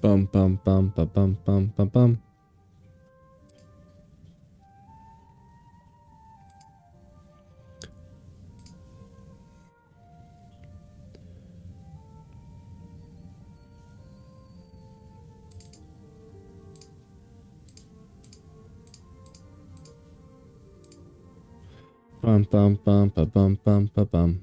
Bum bum bum bum bum bum bum bum. Bum bum bum bum bum bum bum bum.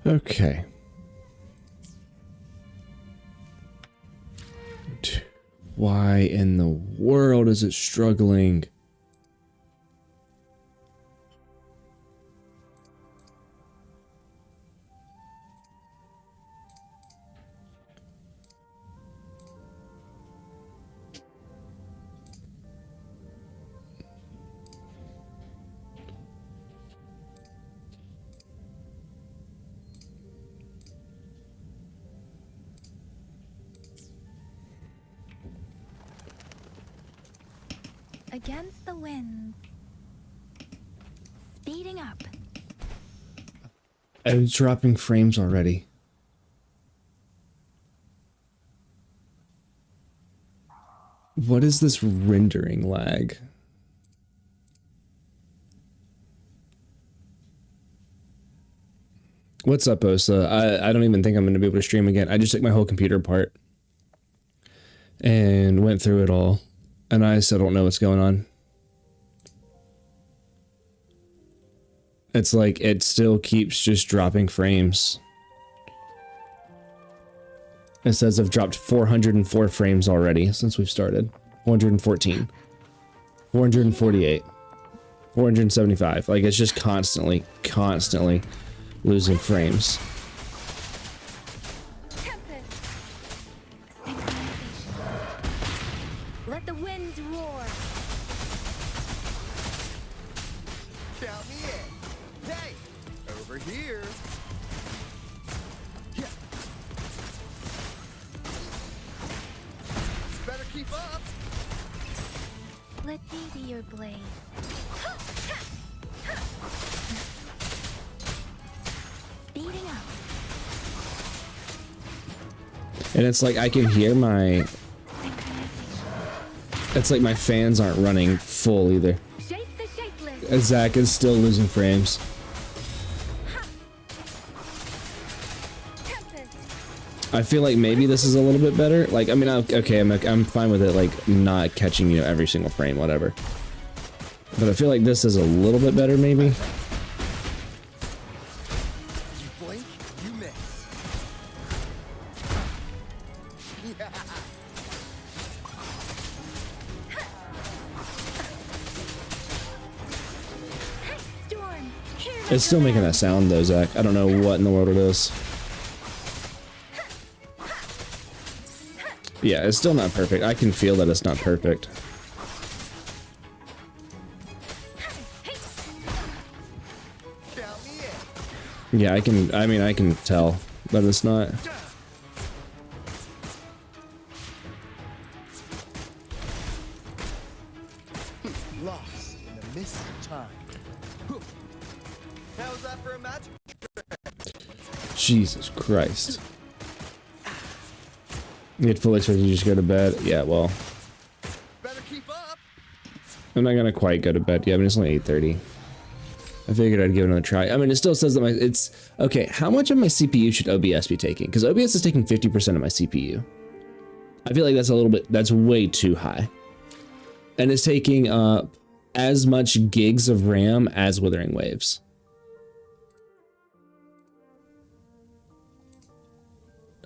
Okay. Why in the world is it struggling? Against the winds. Speeding up. I was dropping frames already. What is this rendering lag? What's up, Osa? I don't even think I'm going to be able to stream again. I just took my whole computer apart and went through it all, and I still don't know what's going on. It's like it still keeps just dropping frames. It says I've dropped 404 frames already since we've started. 414. 448. 475. Like, it's just constantly losing frames. Let the winds roar. Count me in. Hey, over here. Yeah. Better keep up. Let me be your blade. Speeding up. And it's like I can hear my... It's like my fans aren't running full either. Shape the shapeless. Zach is still losing frames. I feel like maybe this is a little bit better. Like, I mean, okay, I'm fine with it, like, not catching, you know, every single frame, whatever. But I feel like this is a little bit better, maybe. You blink, you miss. Yeah. Storm. Here It's still making that sound, though, Zach. I don't know what in the world it is. Yeah, it's still not perfect. I can feel that it's not perfect. Count me in. Yeah, I can tell that it's not. Lost in the mist of time. How's that for a match? Jesus Christ. You had fully expected to just go to bed? Yeah, well. Better keep up. I'm not gonna quite go to bed. Yeah, I mean, it's only 8:30. I figured I'd give it another try. I mean, it still says that it's... Okay, how much of my CPU should OBS be taking? Because OBS is taking 50% of my CPU. I feel like that's a little bit... That's way too high. And it's taking up as much gigs of RAM as Wuthering Waves.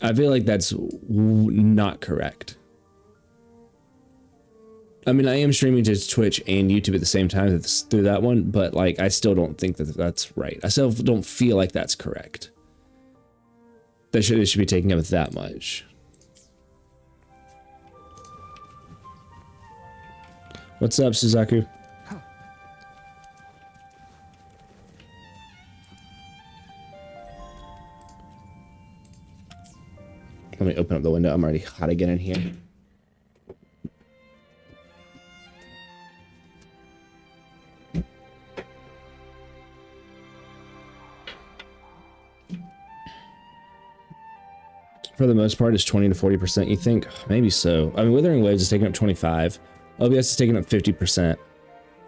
I feel like that's not correct. I mean, I am streaming to Twitch and YouTube at the same time through that one, but like, I still don't think that that's right. I still don't feel like that's correct. It should be taking up that much. What's up, Suzaku? Let me open up the window. I'm already hot again in here. For the most part, it's 20 to 40%, you think? Maybe so. I mean, Wuthering Waves is taking up 25. OBS is taking up 50%.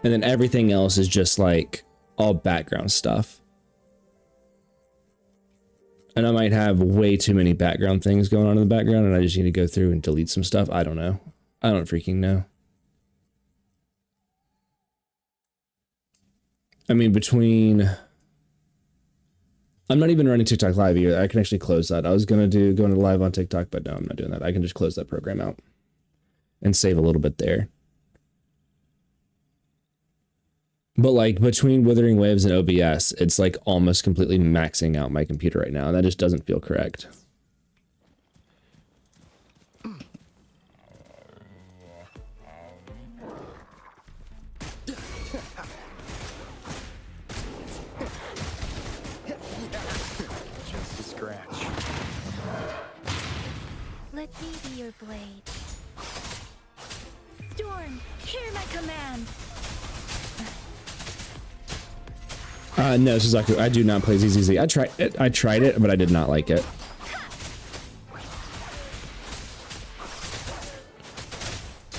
And then everything else is just like all background stuff. And I might have way too many background things going on in the background and I just need to go through and delete some stuff. I don't know. I don't freaking know. I mean, I'm not even running TikTok live either. I can actually close that. I was going to go into live on TikTok, but no, I'm not doing that. I can just close that program out and save a little bit there. But like between Wuthering Waves and OBS, it's like almost completely maxing out my computer right now. And that just doesn't feel correct. Just a scratch. Let me be your blade. Storm, hear my command. No, Suzaku, I do not play ZZZ. I tried it, but I did not like it.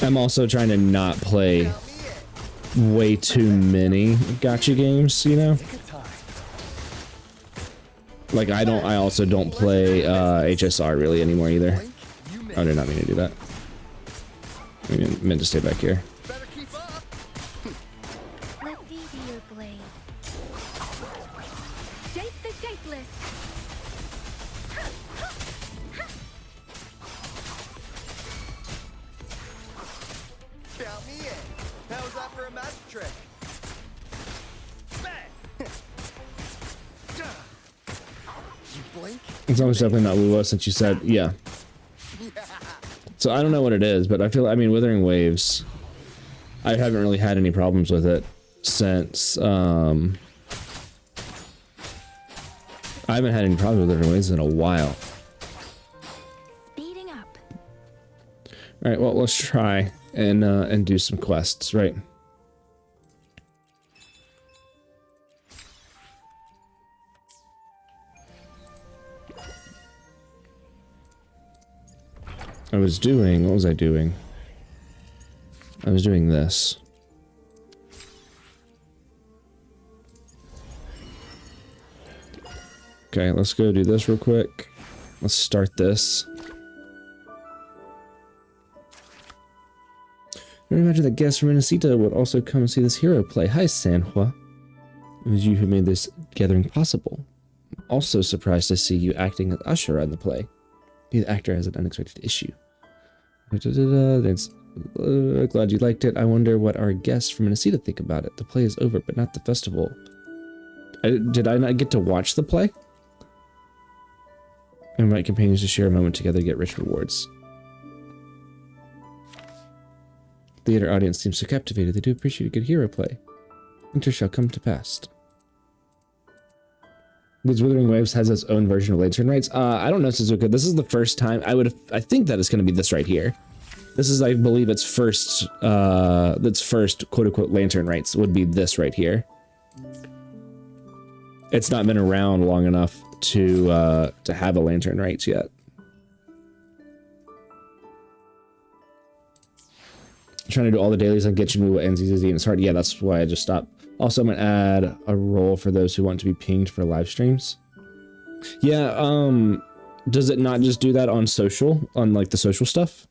I'm also trying to not play way too many gacha games, you know? Like I also don't play HSR really anymore either. I did not mean to do that. I meant to stay back here. Let me be your blade. Shape the shapeless. Count me in. How's that for a magic trick? Bang! You blink? It's almost definitely not Wuwa since you said, yeah. So I don't know what it is, but I mean, Wuthering Waves, I haven't really had any problems with it since, I haven't had any problems with Wuthering Waves in a while. Speeding up. All right, well, let's try and do some quests, right? What was I doing? I was doing this. Okay, let's go do this real quick. Let's start this. I imagine that guests from Inesita would also come and see this hero play. Hi, Sanhua. It was you who made this gathering possible. I'm also surprised to see you acting as Ashura in the play. The actor has an unexpected issue. Glad you liked it. I wonder what our guests from Inesita think about it. The play is over, but not the festival. Did I not get to watch the play? Invite companions to share a moment together to get rich rewards. Theater audience seems so captivated. They do appreciate a good hero play. Winter shall come to pass. Because Wuthering Waves has its own version of Lantern Rites. I don't know, Suzuka. This is the first time I think that it's going to be this right here. This is, I believe, its first quote unquote Lantern Rites would be this right here. It's not been around long enough to have a Lantern Rites yet. Trying to do all the dailies on Genshin Muwa and ZZZ, and it's hard. Yeah, that's why I just stopped. Also, I'm gonna add a role for those who want to be pinged for live streams. Yeah, does it not just do that on social, on like the social stuff?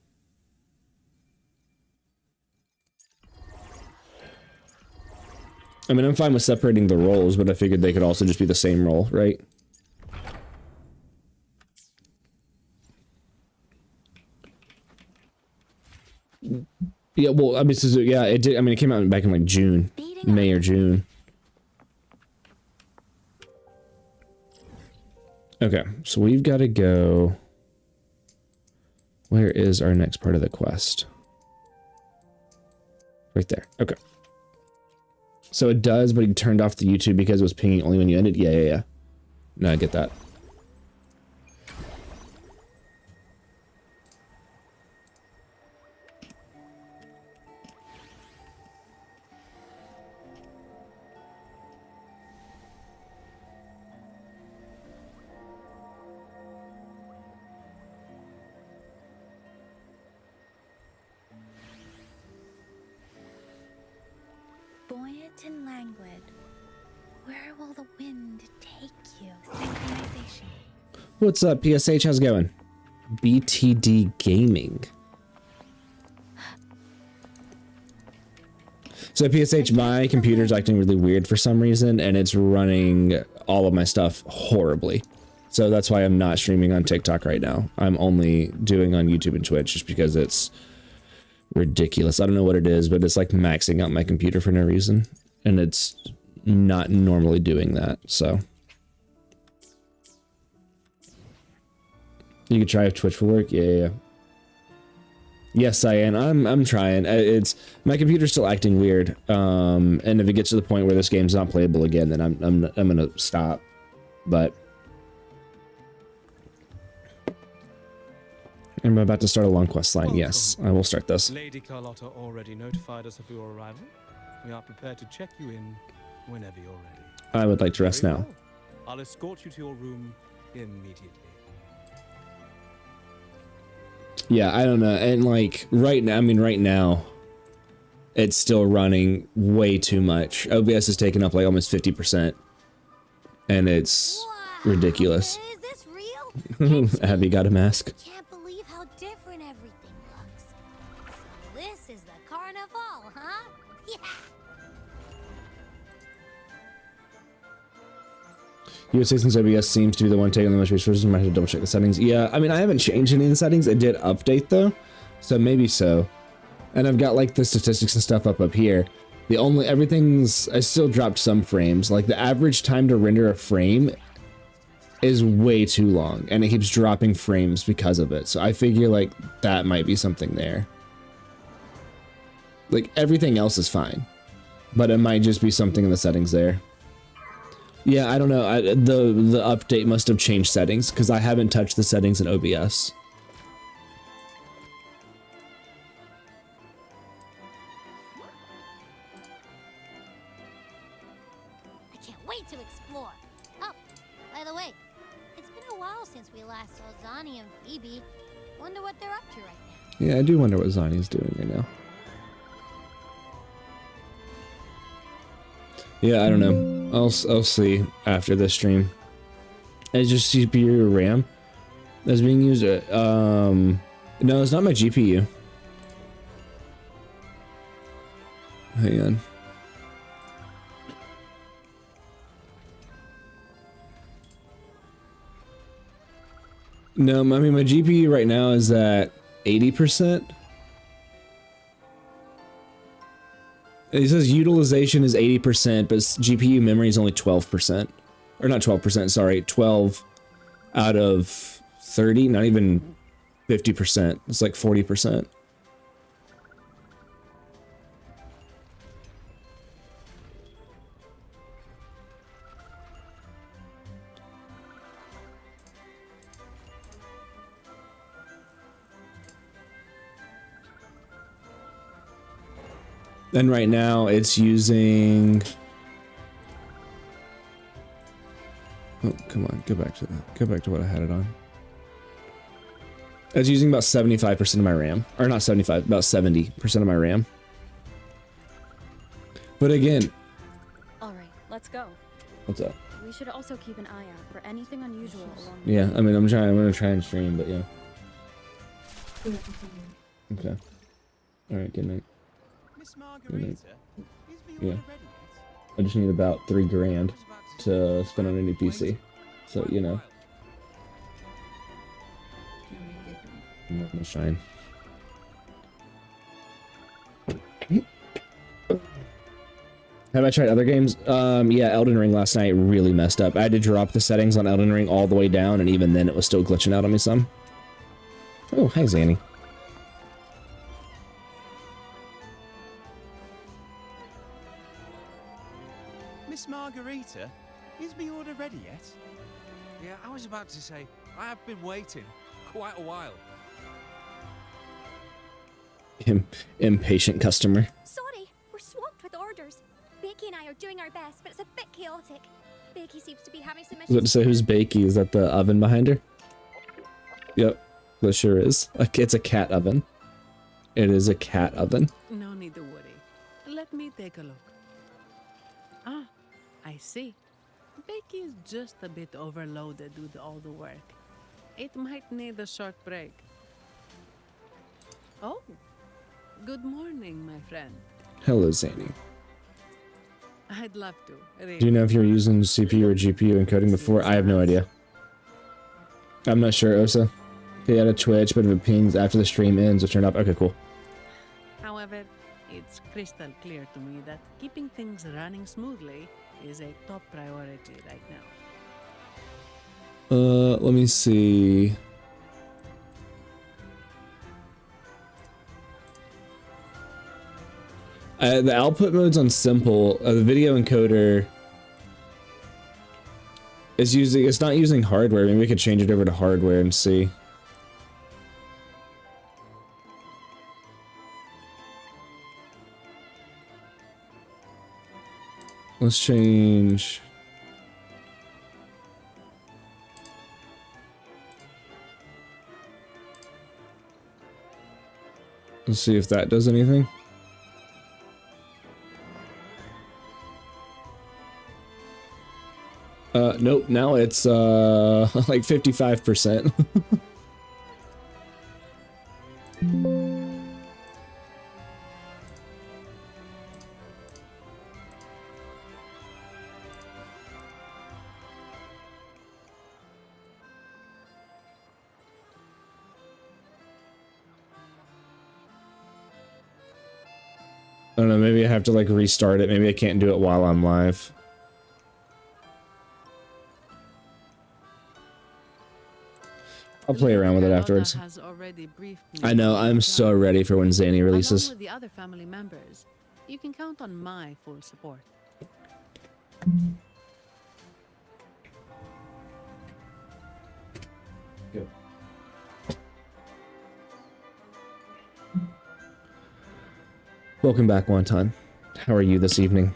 I mean, I'm fine with separating the roles, but I figured they could also just be the same role, right? Yeah, well, I mean, yeah, it did. I mean, it came out back in like June, May or June. Okay, so we've got to go. Where is our next part of the quest? Right there. Okay. So it does, but he turned off the YouTube because it was pinging only when you ended. Yeah. No, I get that. Buoyant and languid. Where will the wind take you? Synchronization. What's up, PSH? How's it going? BTD Gaming. So PSH, my computer's acting really weird for some reason, and it's running all of my stuff horribly. So that's why I'm not streaming on TikTok right now. I'm only doing on YouTube and Twitch just because it's ridiculous. I don't know what it is, but it's like maxing out my computer for no reason, and it's not normally doing that. So you could try if Twitch will work. Yeah. Yes, Cyan, I'm trying. It's my computer's still acting weird. And if it gets to the point where this game's not playable again, then I'm gonna stop. But I'm about to start a long quest line. Yes, I will start this. Lady Carlotta already notified us of your arrival. We are prepared to check you in whenever you're ready. I would like to rest Very now. well. I'll escort you to your room immediately. Yeah, I don't know. And like right now, it's still running way too much. OBS is taking up like almost 50%. And it's ridiculous. Is this real? Have you got a mask? Can't believe how different everything looks. So this is the carnival, huh? Yeah. You would say since OBS seems to be the one taking the most resources, might have to double check the settings. Yeah, I mean, I haven't changed any of the settings. It did update though, so maybe so. And I've got like the statistics and stuff up here. I still dropped some frames. Like the average time to render a frame is way too long, and it keeps dropping frames because of it. So I figure like that might be something there. Like everything else is fine, but it might just be something in the settings there. Yeah, I don't know. The update must have changed settings because I haven't touched the settings in OBS. I can't wait to explore. Oh, by the way, it's been a while since we last saw Zani and Phoebe. Wonder what they're up to right now. Yeah, I do wonder what Zani's doing right now. Yeah, I don't know. I'll see after this stream. Is your CPU or RAM that's being used? No, it's not my GPU. Hang on. No, I mean my GPU right now is at 80%. It says utilization is 80%, but GPU memory is only 12%. Or not 12%, sorry, 12 out of 30, not even 50%. It's like 40%. And right now it's using... Oh, come on, go back to what I had it on. It's using about 75% of my RAM. Or not 75, about 70% of my RAM. But again... Alright, let's go. What's up? We should also keep an eye out for anything unusual along the Yeah, I mean, I'm gonna try and stream, but yeah. Okay. Alright, good night. Miss Margarita, is the Yeah. order ready yet? I just need about $3 grand to spend on a new PC. So, you know. I'm not gonna shine. Have I tried other games? Yeah, Elden Ring last night really messed up. I had to drop the settings on Elden Ring all the way down, and even then it was still glitching out on me some. Oh, hi, Zanny. Miss Margarita, is my order ready yet? Yeah, I was about to say, I have been waiting quite a while. Impatient customer. Sorry, we're swamped with orders. Becky and I are doing our best, but it's a bit chaotic. Becky seems to be having some I was about to issues. say, who's Bakey? Is that the oven behind her? Yep, that sure is. It's a cat oven. It is a cat oven. No need to worry. Let me take a look. Ah, I see. Becky is just a bit overloaded with all the work. It might need a short break. Oh, good morning, my friend. Hello, Zanny. I'd love to. Really. Do you know if you're using CPU or GPU encoding before? I have no idea. I'm not sure, Osa. Okay, out of Twitch, but if it pings after the stream ends, it'll turn off. Okay, cool. However, it's crystal clear to me that keeping things running smoothly is a top priority right now. Let me see. The output mode's on simple. The video encoder is using, it's not using hardware. Maybe we could change it over to hardware and see. Let's change. Let's see if that does anything. Nope, now it's like 55%. I don't know, maybe I have to like restart it. Maybe I can't do it while I'm live. I'll play around with it afterwards. Has already briefed me I know, I'm so ready for when Zanny Along releases. with the other family members, you can count on my full support. Good. Welcome back, Wonton. How are you this evening?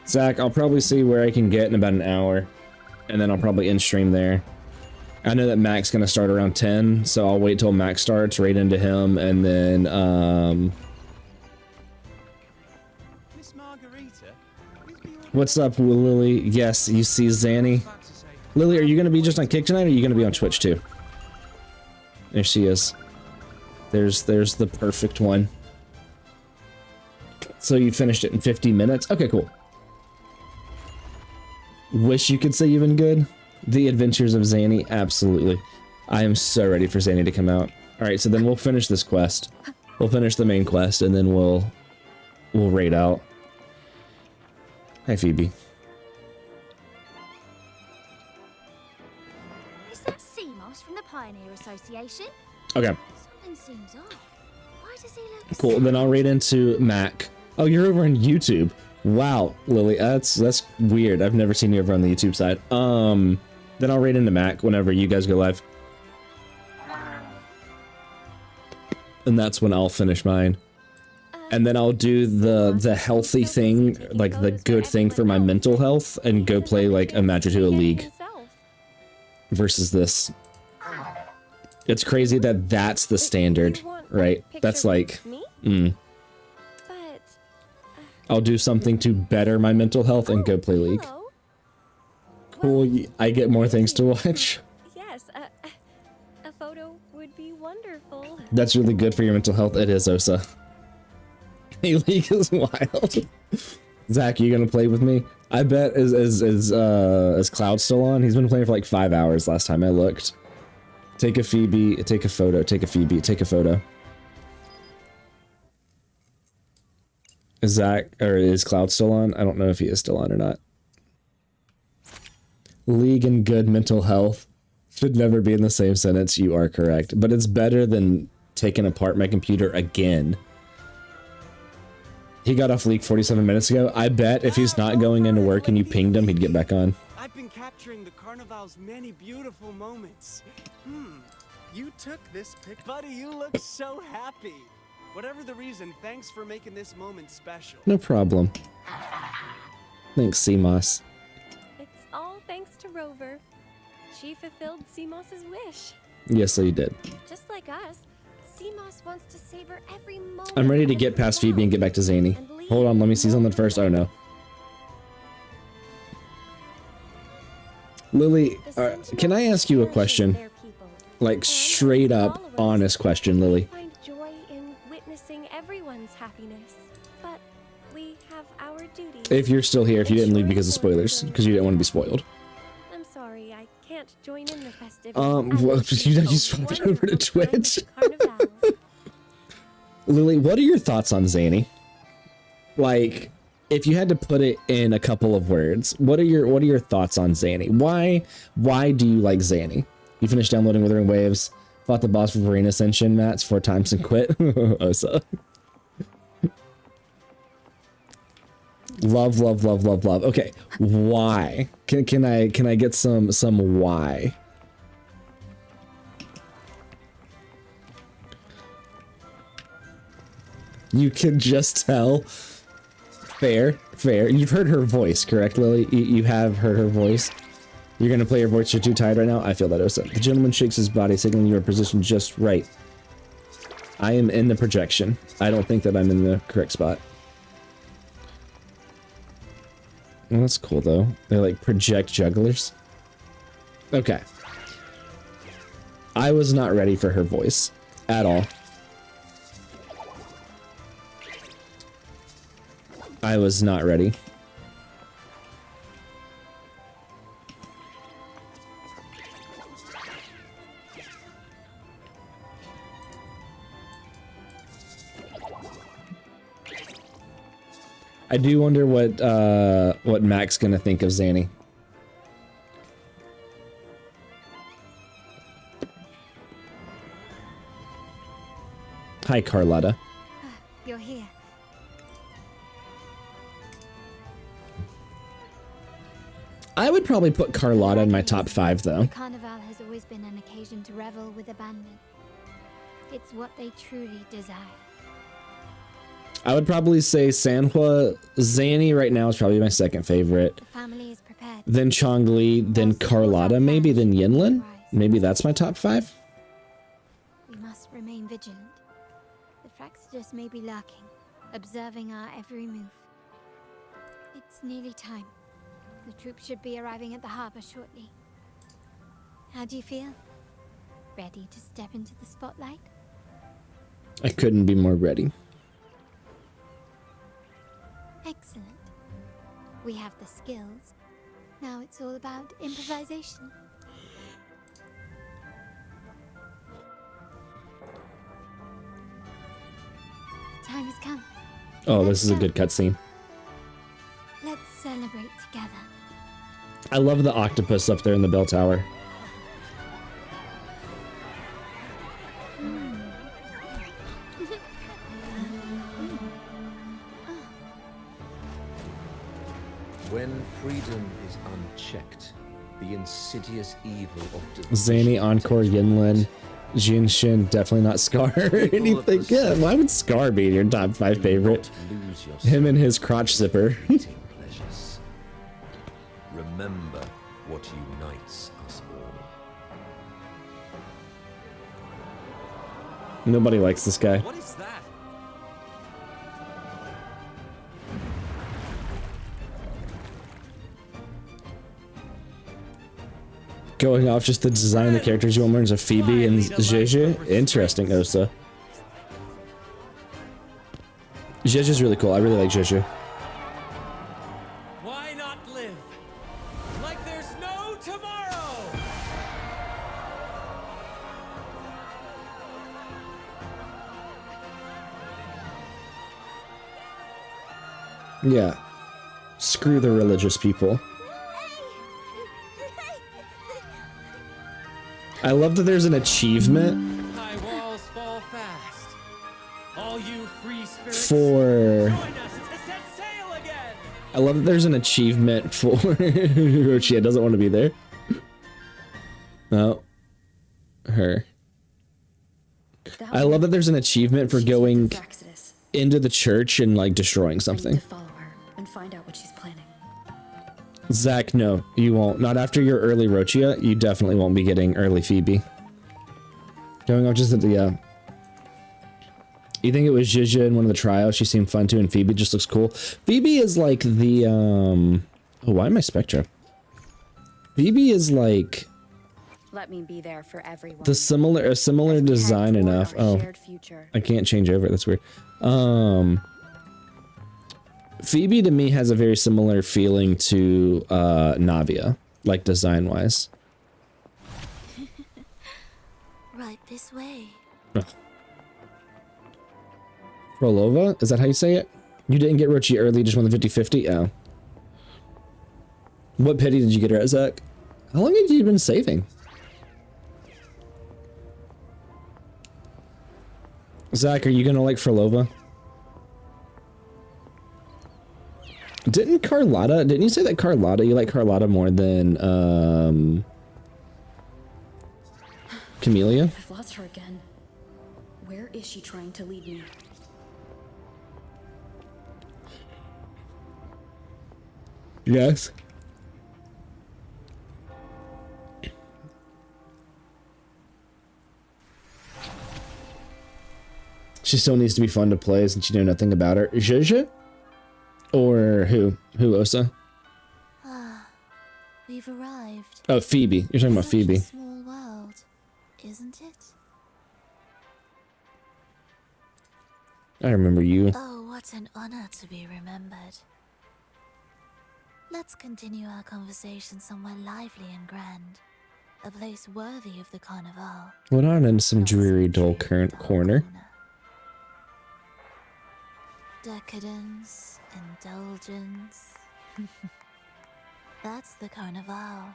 Zach, I'll probably see where I can get in about an hour. And then I'll probably end stream there. I know that Mac's gonna start around 10, so I'll wait till Mac starts, raid into him, and then Miss Margarita, is my order what's up, Lily? Yes, you see Zanny. Lily, are you gonna be just on Kick tonight, or are you gonna be on Twitch too? There she is. There's the perfect one. So you finished it in 50 minutes? Okay, cool. Wish you could say you've been good. The Adventures of Zanny, absolutely. I am so ready for Zanny to come out. Alright, so then we'll finish this quest. We'll finish the main quest, and then we'll raid out. Hi, Phoebe. Is that Seamoss from the Pioneer Association? Okay, Something seems off. Why does he look cool. sad? Then I'll raid into Mac. Oh, you're over on YouTube. Wow, Lily, that's weird. I've never seen you over on the YouTube side. Then I'll raid into Mac whenever you guys go live. And that's when I'll finish mine. And then I'll do the healthy thing, like the good thing for my mental health, and go play like a Magic 2 League versus this. It's crazy that that's the standard, right? That's like, But I'll do something to better my mental health and go play League. hello? Cool, I get more things to watch. Yes, a photo would be wonderful. That's really good for your mental health. It is, Osa. Hey, League is wild. Zach, you gonna play with me? I bet is Cloud still on? He's been playing for like 5 hours last time I looked. Take a Phoebe, take a photo, take a Phoebe, take a photo. Is Zach, or is Cloud still on? I don't know if he is still on or not. League and good mental health should never be in the same sentence. You are correct. But it's better than taking apart my computer again. He got off League 47 minutes ago. I bet if he's not going into work and you pinged him, he'd get back on. I've been capturing the carnival's many beautiful moments. You took this pic. Buddy, you look so happy. Whatever the reason, thanks for making this moment special. No problem. Thanks, CMOS. It's all thanks to Rover. She fulfilled Seamoss's wish. Yes, so you did. Just like us, Seamoss wants to savor every moment. I'm ready to get past Phoebe and get back to Zany. Hold on, let me see something first. Oh no. Lily, can I ask you a question? Like straight up, honest question, Lily. Find joy in witnessing everyone's happiness, but we have our duties. If you're still here, if you didn't leave because of spoilers, because you didn't want to be spoiled. I'm sorry, I can't join in the festivities. Well, you swapped over to Twitch. Lily, what are your thoughts on Zany? Like, if you had to put it in a couple of words, what are your thoughts on Zany? Why do you like Zany? You finished downloading Wuthering Waves, fought the boss for Verena Ascension mats 4 times and quit. Osa. Love. Okay, why? Can I get some why? You can just tell. Fair. You've heard her voice, correct, Lily? You have heard her voice. You're gonna play your voice. You're too tired right now. I feel that, Osa. The gentleman shakes his body, signaling you are positioned just right. I am in the projection. I don't think that I'm in the correct spot. Well, that's cool though. They're like project jugglers. Okay. I was not ready for her voice at all. I was not ready. I do wonder what Mac's gonna think of Zany. Hi, Carlotta. You're here. I would probably put Carlotta in my top 5, though. The carnival has always been an occasion to revel with abandon. It's what they truly desire. I would probably say Sanhua. Zany right now is probably my second favorite. The family is prepared. Then Chongli, then Carlotta, maybe, then Yinlin. Maybe that's my top 5. We must remain vigilant. The Fraxidus may be lurking, observing our every move. It's nearly time. The troops should be arriving at the harbor shortly. How do you feel? Ready to step into the spotlight? I couldn't be more ready. Excellent. We have the skills. Now it's all about improvisation. The time has come. Oh, this is a good cutscene. Let's celebrate together. I love the octopus up there in the bell tower. When freedom is unchecked, the insidious evil of Zany, Encore, Yinlin, Jinshin, definitely not Scar or anything. Yeah, why would Scar be your top 5 favorite? Him and his crotch zipper. Remember what unites us all. Nobody likes this guy. What is that? Going off just the design of the characters you want more of Phoebe and Jeje. Interesting, Osa. Jeje's really cool. I really like Jeje. Why not live like there's no tomorrow? Yeah. Screw the religious people. I love that there's an achievement High walls fall fast. All you free spirits, for... join us to set sail again. I love that there's an achievement for... Rochia doesn't want to be there. No. Her. I love that there's an achievement for going into the church and like destroying something. Follow her and find out what she's planning. Zach, no, you won't. Not after your early Rochia. You definitely won't be getting early Phoebe. Going off just at the, you think it was Zhizha in one of the trials? She seemed fun too, and Phoebe just looks cool. Phoebe is like the, oh, why am I Spectra? Phoebe is like... Let me be there for everyone. a similar design enough. Oh, I can't change over. That's weird. Phoebe to me has a very similar feeling to Navia, like design wise. Right this way. Frolova? Is that how you say it? You didn't get Rochi early, just won the 50-50? Oh. What pity did you get her at, Zach? How long had you been saving? Zach, are you gonna like Frolova? Didn't you say that Carlotta, you like Carlotta more than, Camellia? I've lost her again. Where is she trying to lead me? Yes. She still needs to be fun to play since you know nothing about her. Zhizha? Or who? Who, Osa? Ah, we've arrived. Oh, Phoebe. You're talking about Such Phoebe. a small world, isn't it? I remember you. Oh, what an honor to be remembered. Let's continue our conversation somewhere lively and grand. A place worthy of the Carnival. What on in some dreary, dull current corner? Decadence, indulgence. That's the Carnival.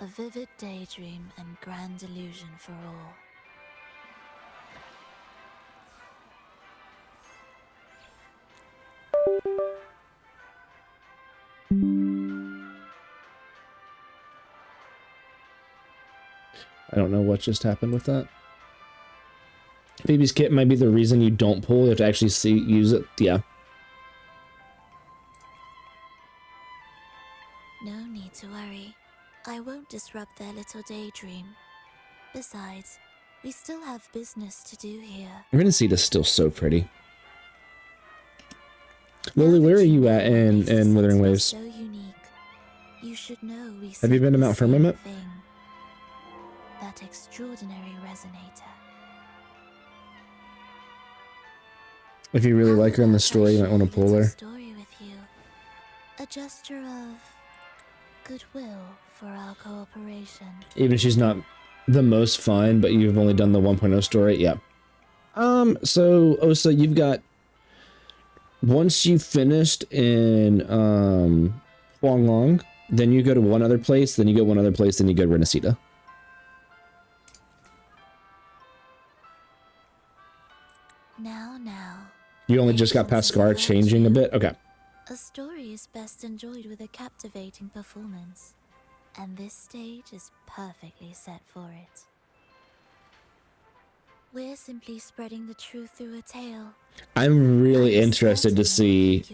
A vivid daydream and grand illusion for all. I don't know what just happened with that. Phoebe's kit might be the reason you don't pull. You have to actually use it. Yeah. No need to worry. I won't disrupt their little daydream. Besides, we still have business to do here. Renaceda's still so pretty. Lily, where are you at in Wuthering Waves? So unique. You should know we Have you been to Mount Firmament? That extraordinary resonator. If you really like her in the story, you might want to pull her. Story with you. A gesture of goodwill for our cooperation. Even if she's not the most fun, but you've only done the 1.0 story, yeah. So Osa, you've got, once you've finished in Huanglong, then you go to one other place, then you go one other place, then you go to Renacida. Now. You only just got past Scar changing a bit? Okay. A story is best enjoyed with a captivating performance, and this stage is perfectly set for it. We're simply spreading the truth through a tale. I'm really interested to see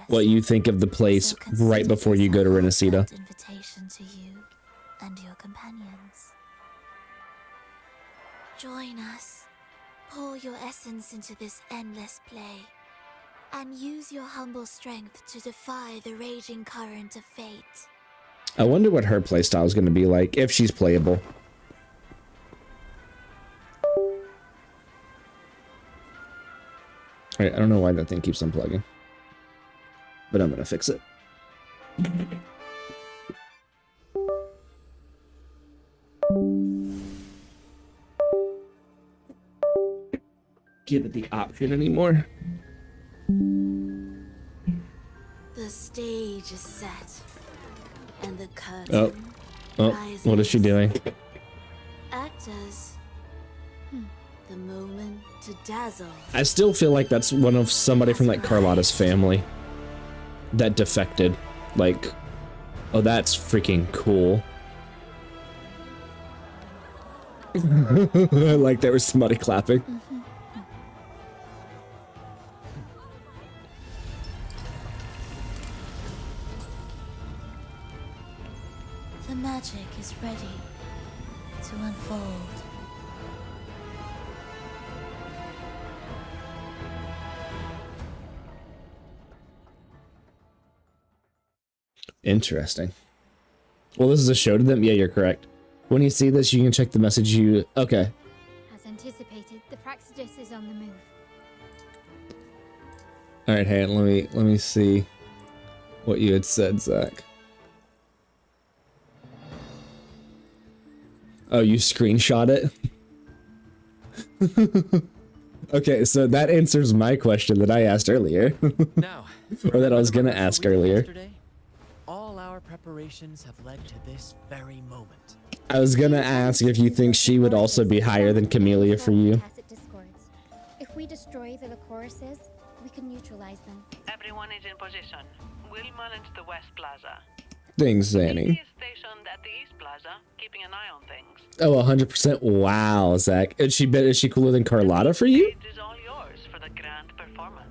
what you think of the place right before you go to Renacida. Invitation to you and your companions. Join us. Pour your essence into this endless play, and use your humble strength to defy the raging current of fate. I wonder what her playstyle is going to be like, if she's playable. Alright, I don't know why that thing keeps unplugging, but I'm going to fix it. Give it the option anymore. stage is set, and the curtain Oh, what is she doing? act as the moment to dazzle. I still feel like that's one of somebody from like Carlotta's family that defected. Like, oh, that's freaking cool. Like there was somebody clapping. The magic is ready to unfold. Interesting. Well, this is a show to them? Yeah, you're correct. When you see this, you can check the message you... Okay. As anticipated, the Fraxigis is on the move. Alright, hey, let me see what you had said, Zach. Oh, you screenshot it? Okay, so that answers my question that I asked earlier. Now, or that I was gonna ask earlier. yesterday, all our preparations have led to this very moment. I was gonna ask if you think she would also be higher than Camellia for you. If we destroy the Lycorises, we can neutralize them. Everyone is in position. We'll manage the West Plaza. Thanks, Zanny. He is stationed at the East Plaza, keeping an eye on things. Oh, 100%. Wow, Zach. Is she cooler than Carlotta for you? It is all yours for the grand performance.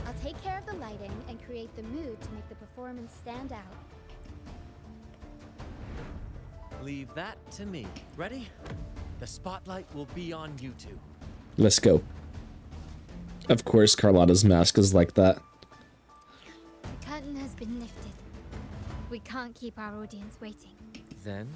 I'll take care of the lighting and create the mood to make the performance stand out. Leave that to me. Ready? The spotlight will be on you two. Let's go. Of course, Carlotta's mask is like that. The curtain has been lifted. We can't keep our audience waiting. Then...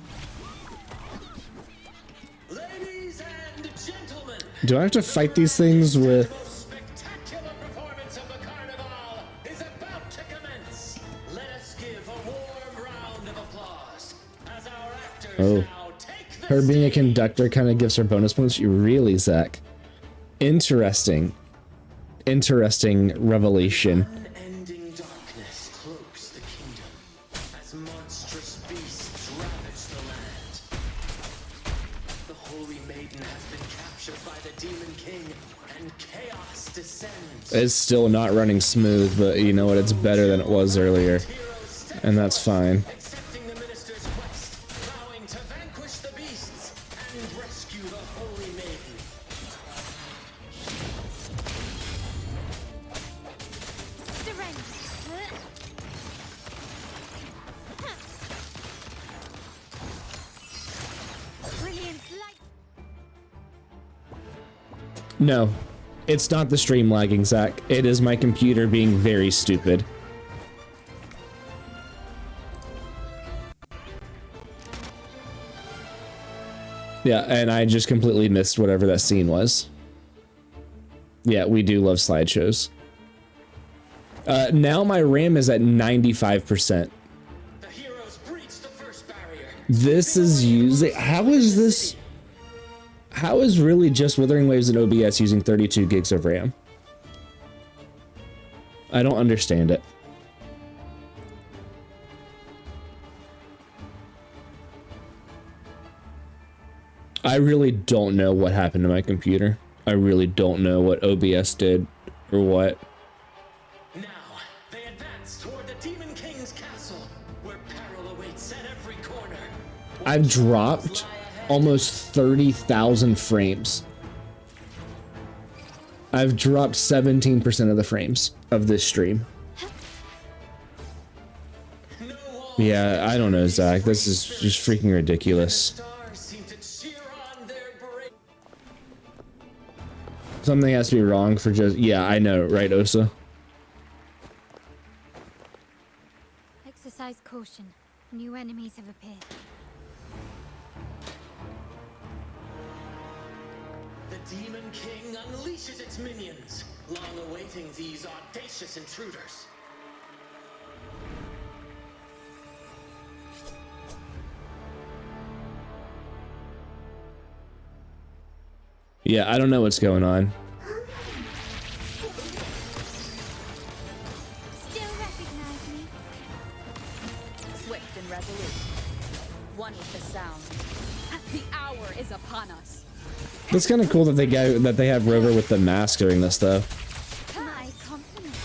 Ladies and gentlemen, Do I have to fight these things with... spectacular performance of the carnival is about to commence. Let us give a warm round of applause as our actors now take the Her being a conductor kind of gives her bonus points. Really, Zach? Interesting. Interesting revelation. unending darkness cloaks the kingdom as monstrous beasts ravage the land. The holy maiden has been captured by the demon king, and chaos descends. It's still not running smooth, but you know what? It's better than it was earlier. And that's fine. Accepting the minister's quest, vowing to vanquish the beasts and rescue the holy maiden. No, it's not the stream lagging, Zach. It is my computer being very stupid. Yeah, and I just completely missed whatever that scene was. Yeah, we do love slideshows. Now my RAM is at 95%. The heroes breach the first barrier. This is using... How is this... How is really just Wuthering Waves and OBS using 32 gigs of RAM? I don't understand it. I really don't know what happened to my computer. I really don't know what OBS did or what. Now, they advance toward the Demon King's castle, where peril awaits at every corner. I've dropped almost 30,000 frames. I've dropped 17% of the frames of this stream. Yeah, I don't know, Zach. This is just freaking ridiculous. Something has to be wrong for just... Yeah, I know, right, Osa? Exercise caution. New enemies have appeared. The Demon King unleashes its minions, long awaiting these audacious intruders. Yeah, I don't know what's going on. and resolute. One with the sound. The hour is upon us. It's kind of cool that they have Rover with the mask during this though. My compliments.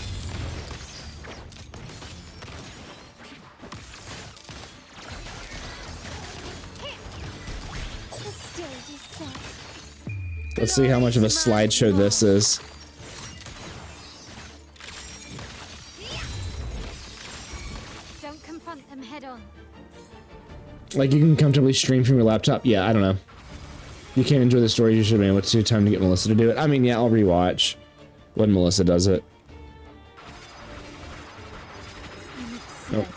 The stage is set. Let's see how much of a slideshow this is. Don't confront them head on. Like, you can comfortably stream from your laptop. Yeah, I don't know. You can't enjoy the story. You should be able to. Time to get Melissa to do it. I mean, yeah, I'll rewatch when Melissa does it. Nope.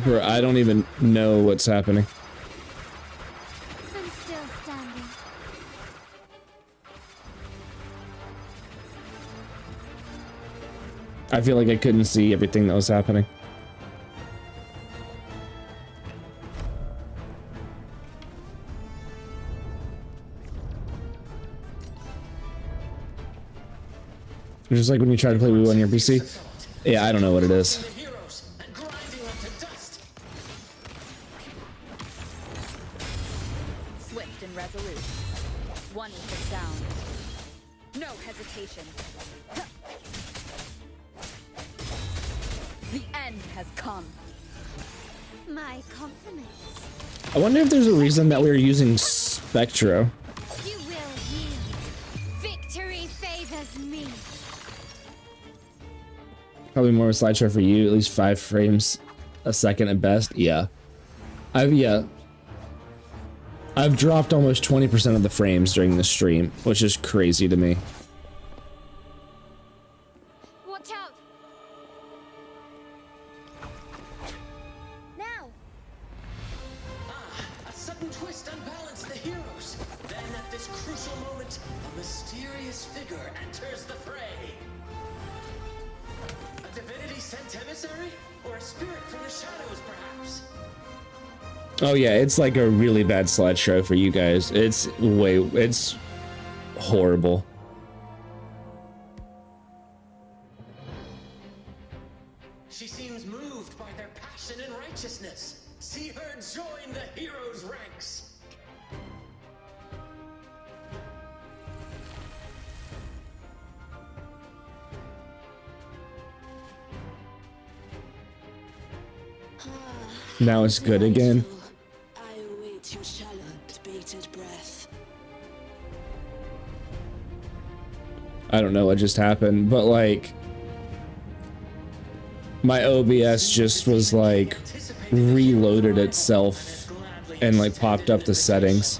Bro, I don't even know what's happening. I'm still standing. I feel like I couldn't see everything that was happening. Just like when you try to play Wii on your PC. Yeah, I don't know what it is. Swift and resolute. One with the sound. No hesitation. The end has come. My compliments. I wonder if there's a reason that we're using Spectro. You will yield. Victory favors me. Probably more of a slideshow for you, at least 5 frames a second at best. Yeah. I've dropped almost 20% of the frames during the stream, which is crazy to me. Watch out. Now. A sudden twist unbalanced the heroes. Then at this crucial moment, a mysterious figure enters the fray. A divinity sent emissary? Or a spirit from the shadows, perhaps? Oh yeah, it's like a really bad slideshow for you guys. It's horrible. She seems moved by their passion and righteousness. See her join the heroes' ranks. Now it's good again. I await your shallow, bated breath. I don't know what just happened, but like my OBS just was like reloaded itself and like popped up the settings.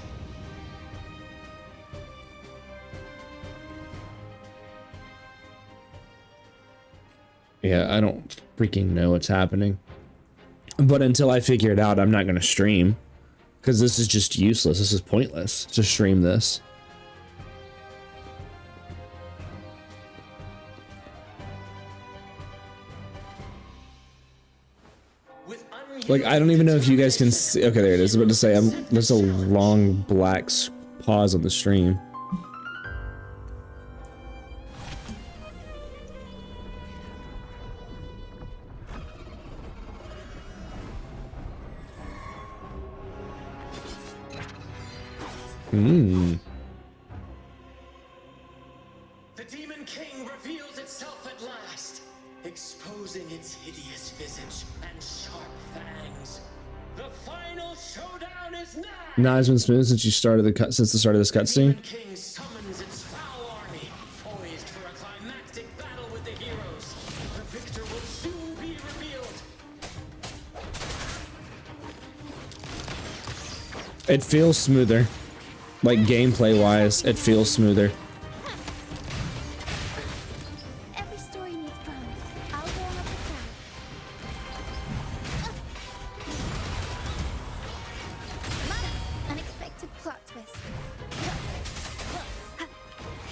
Yeah, I don't freaking know what's happening. But until I figure it out, I'm not going to stream. Because this is just useless. This is pointless to stream this. Like, I don't even know if you guys can see. Okay, there it is. I was about to say, there's a long black pause on the stream. The Demon King reveals itself at last, exposing its hideous visage and sharp fangs. The final showdown is now. Nah, it's been smooth since the start of this cutscene. The King summons its foul army, poised for a climactic battle with the heroes. The victor will soon be revealed. It feels smoother. Like gameplay wise, it feels smoother. Every story needs drama. I'll go on up the crowd. Unexpected plot twist.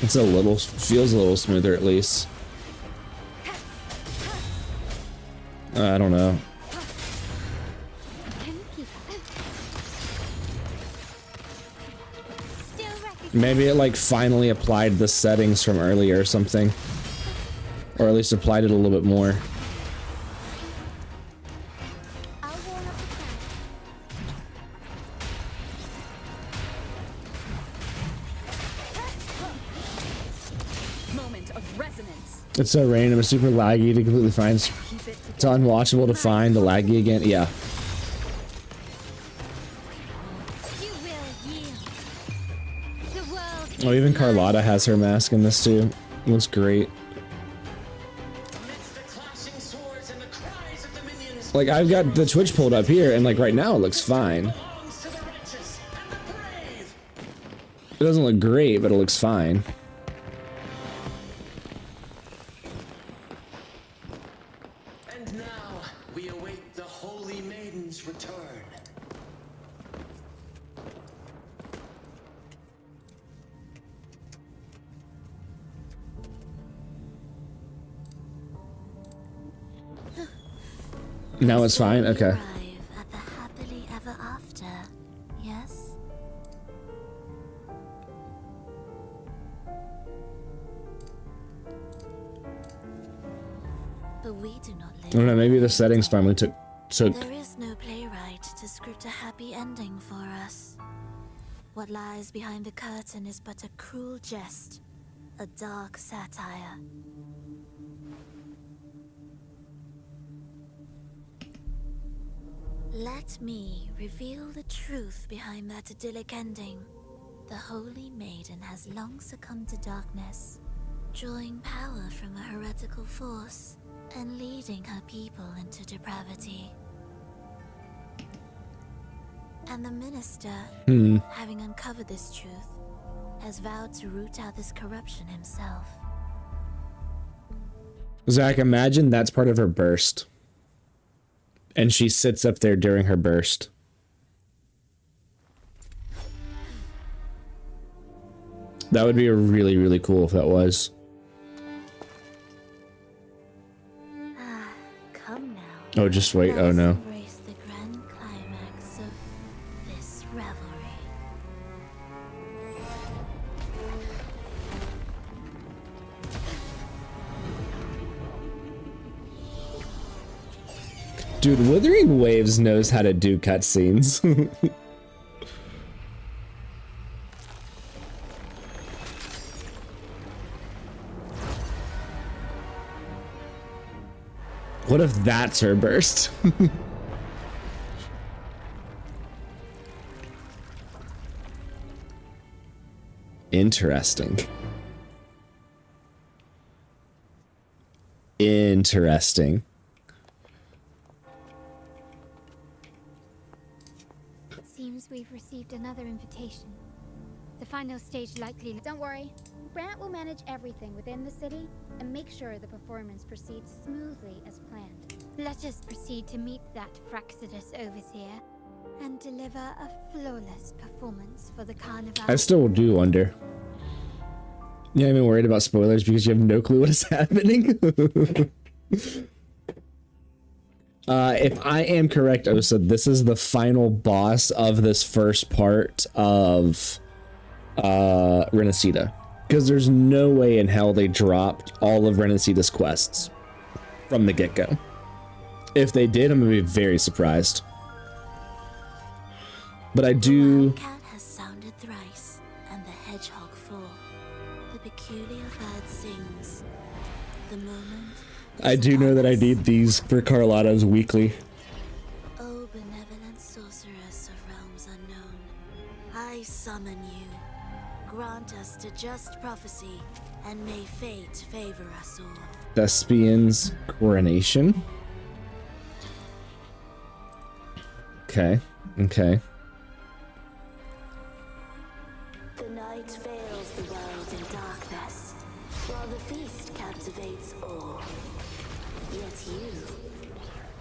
It's feels a little smoother at least. I don't know. Maybe it like finally applied the settings from earlier or something. Or at least applied it a little bit more. Moment of resonance. It's so random, it's super laggy to completely find. It's unwatchable to find the laggy again. Yeah. Oh, even Carlotta has her mask in this too. It looks great. Like, I've got the Twitch pulled up here, and like right now it looks fine. It doesn't look great, but it looks fine. And now we await the Holy Maiden's return. Now it's fine? Okay. Arrive at the happily ever after, yes? But we do not live. I don't know, maybe the settings finally took. There is no playwright to script a happy ending for us. What lies behind the curtain is but a cruel jest, a dark satire. Let me reveal the truth behind that idyllic ending. The Holy Maiden has long succumbed to darkness, drawing power from a heretical force and leading her people into depravity. And the minister, having uncovered this truth, has vowed to root out this corruption himself. Zach, imagine that's part of her burst. And she sits up there during her burst. That would be really, really cool if that was. Come now. Oh, just wait. Oh no. Embrace the grand climax of this revelry. Dude, Wuthering Waves knows how to do cutscenes. What if that's her burst? Interesting. Interesting. Seems we've received another invitation. The final stage likely. Don't worry. Brant will manage everything within the city and make sure the performance proceeds smoothly as planned. Let us proceed to meet that Fraxidus overseer and deliver a flawless performance for the carnival. I still do wonder. Yeah, I'm even worried about spoilers because you have no clue what is happening. If I am correct, Osa, this is the final boss of this first part of Renacida. Because there's no way in hell they dropped all of Renacida's quests from the get-go. If they did, I'm gonna be very surprised. But I do. The cat has sounded thrice, and the hedgehog four. The peculiar bird sings. The moment. I do know that I need these for Carlotta's weekly. O benevolent sorceress of realms unknown, I summon you. Grant us to just prophecy, and may fate favor us all. Thespian's coronation. Okay. Okay. The night veils the world in darkness, while the feast captivates all. Yet you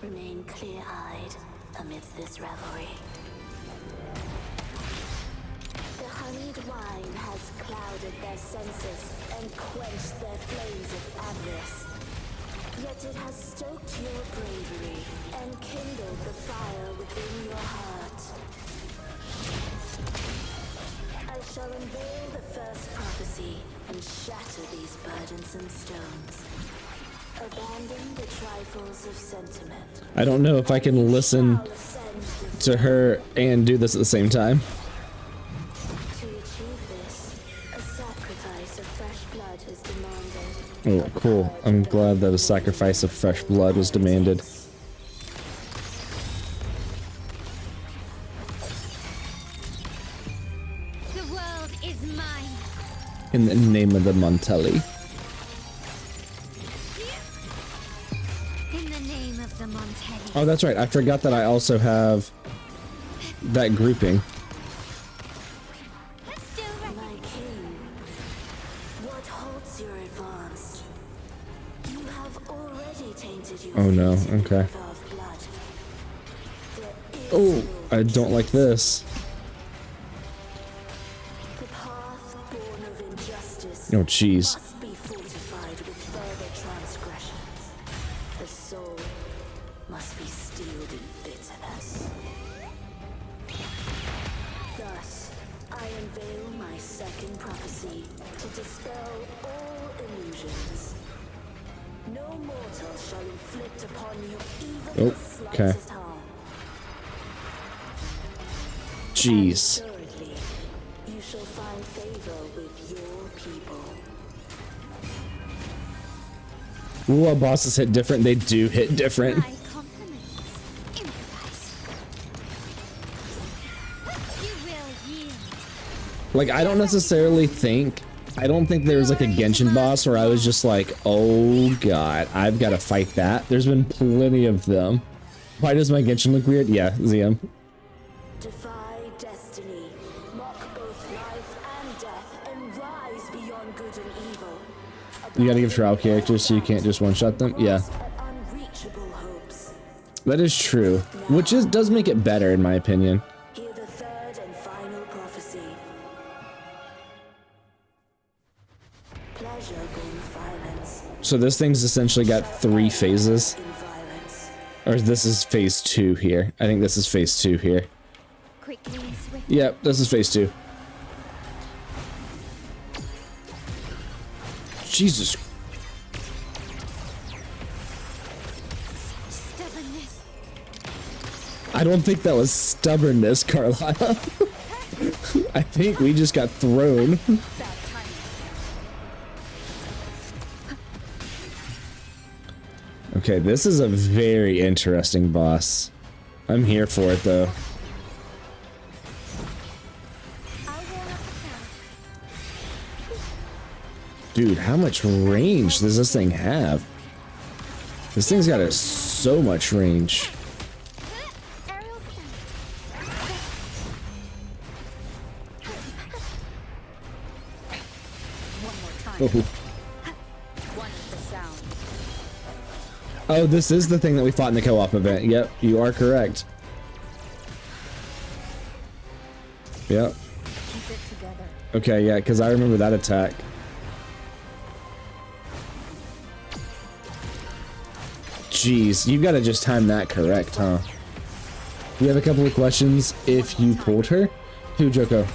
remain clear-eyed amidst this revelry. The honeyed wine has clouded their senses and quenched their flames of avarice. Yet it has stoked your bravery and kindled the fire within your heart. I shall unveil the first prophecy and shatter these burdensome stones. Abandon the trifles of sentiment. I don't know if I can listen to her and do this at the same time. To achieve this, a sacrifice of fresh blood is demanded. Oh, cool. I'm glad that a sacrifice of fresh blood was demanded. The world is mine. In the name of the Montelli. In the name of the Montelli. Oh, that's right. I forgot that I also have that grouping. My king, what holds your advance? You have already tainted your Oh no, feet in okay. the river of blood. There is Oh, I don't like this. the path born of injustice. Oh, jeez. Must be fortified with further transgressions. The soul must be steeled in bitterness. Thus, I unveil my second prophecy to dispel all illusions. No mortal shall inflict upon you even the Oh, okay. slightest harm. Jeez. Assuredly, you shall find favor with your people. Ooh, our bosses hit different. They do hit different. My compliments. Improvise. You will yield. Like, I don't necessarily think... I don't think there was like a Genshin boss where I was just like, oh god, I've got to fight that. There's been plenty of them. Why does my Genshin look weird? Yeah, ZM. Defy destiny, mock both life and death, and rise beyond good and evil. You gotta give trial characters so you can't just one-shot them? Yeah. Unreachable hopes. That is true. Which does make it better, in my opinion. Hear the third and final prophecy. Pleasure born violence. So this thing's essentially got 3 phases. In violence. Or this is phase 2 here. I think this is phase 2 here. Quickly and swiftly. Yep, this is phase 2. Jesus. Stubbornness. I don't think that was stubbornness, Carlisle. I think we just got thrown. Okay, this is a very interesting boss. I'm here for it, though. Dude, how much range does this thing have? This thing's got so much range. Oh. Oh, this is the thing that we fought in the co-op event. Yep, you are correct. Yep. Okay, yeah, because I remember that attack. Jeez, you gotta just time that correct, huh? We have a couple of questions. If you pulled her? Who, Joko?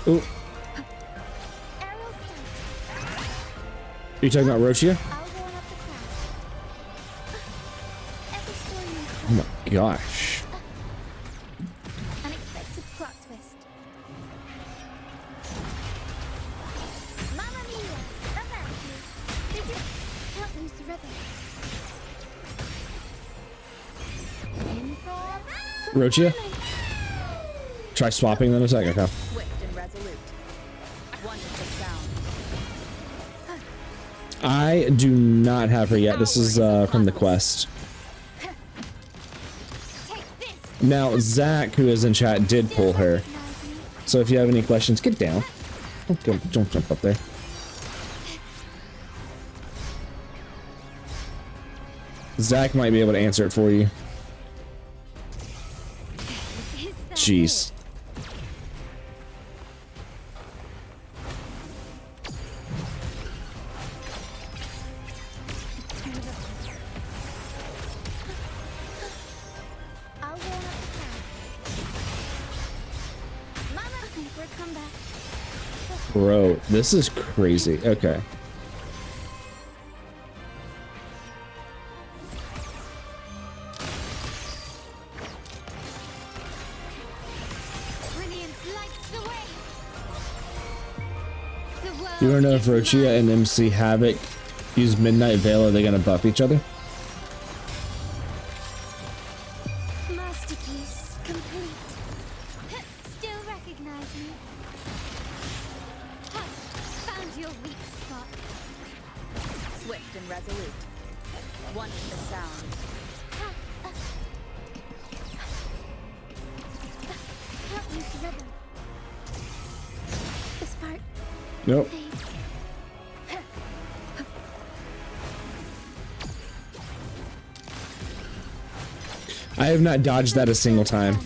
Ooh. Are you talking about Rochia? Oh my gosh. Unexpected plot twist. Mamma mia! Avanti! Did you can't lose the rhythm? Improv. Rochia? Try swapping them a second, okay. Swift and resolute. Wonderful sound. I do not have her yet. This is from the quest. Now, Zach, who is in chat, did pull her. So if you have any questions, get down. Don't jump up there. Zach might be able to answer it for you. Jeez. Bro, this is crazy. Okay. You wanna know if Rochia and MC Havoc use Midnight Veil, are they gonna buff each other? Masterpiece complete. Still recognize me? Ha! Found your weak spot. Swift and resolute. One in the sound. Help me to rhythm. This part. Nope. Please. I have not dodged that a single time.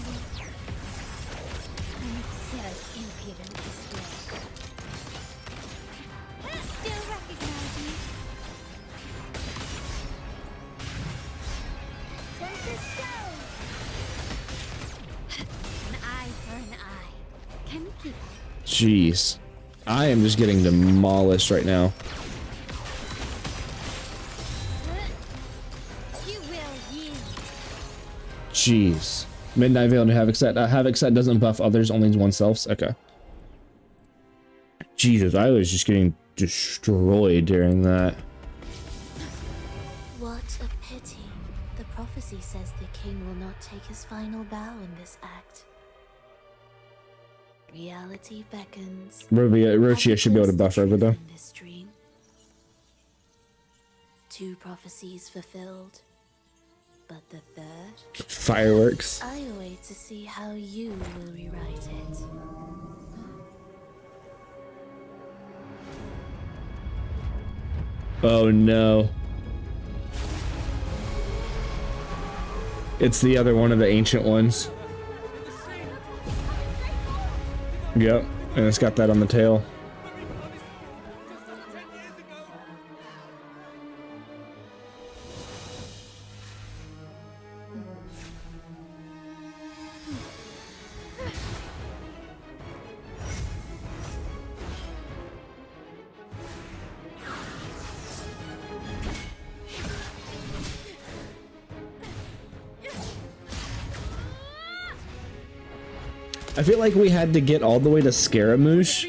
Jeez. I am just getting demolished right now. Jeez. Midnight Veil and Havoc set. Havoc set doesn't buff others, only oneself. Okay. Jesus, I was just getting destroyed during that. What a pity. The prophecy says the king will not take his final bow in this act. Reality beckons. Rochia should be able to buff over though. This dream. 2 prophecies fulfilled. But the third? Fireworks. I await to see how you will rewrite it. Oh no. It's the other one of the ancient ones. Yep, and it's got that on the tail. I feel like we had to get all the way to Scaramouche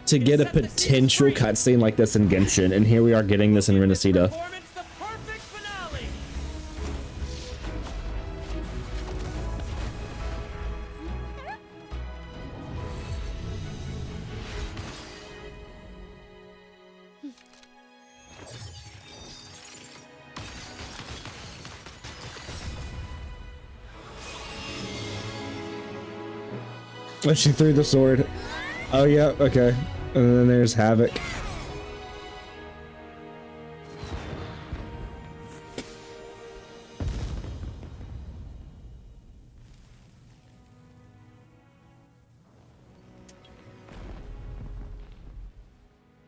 to get a potential cutscene like this in Genshin, and here we are getting this in Renacida. And she threw the sword. Oh yeah, okay. And then there's Havoc.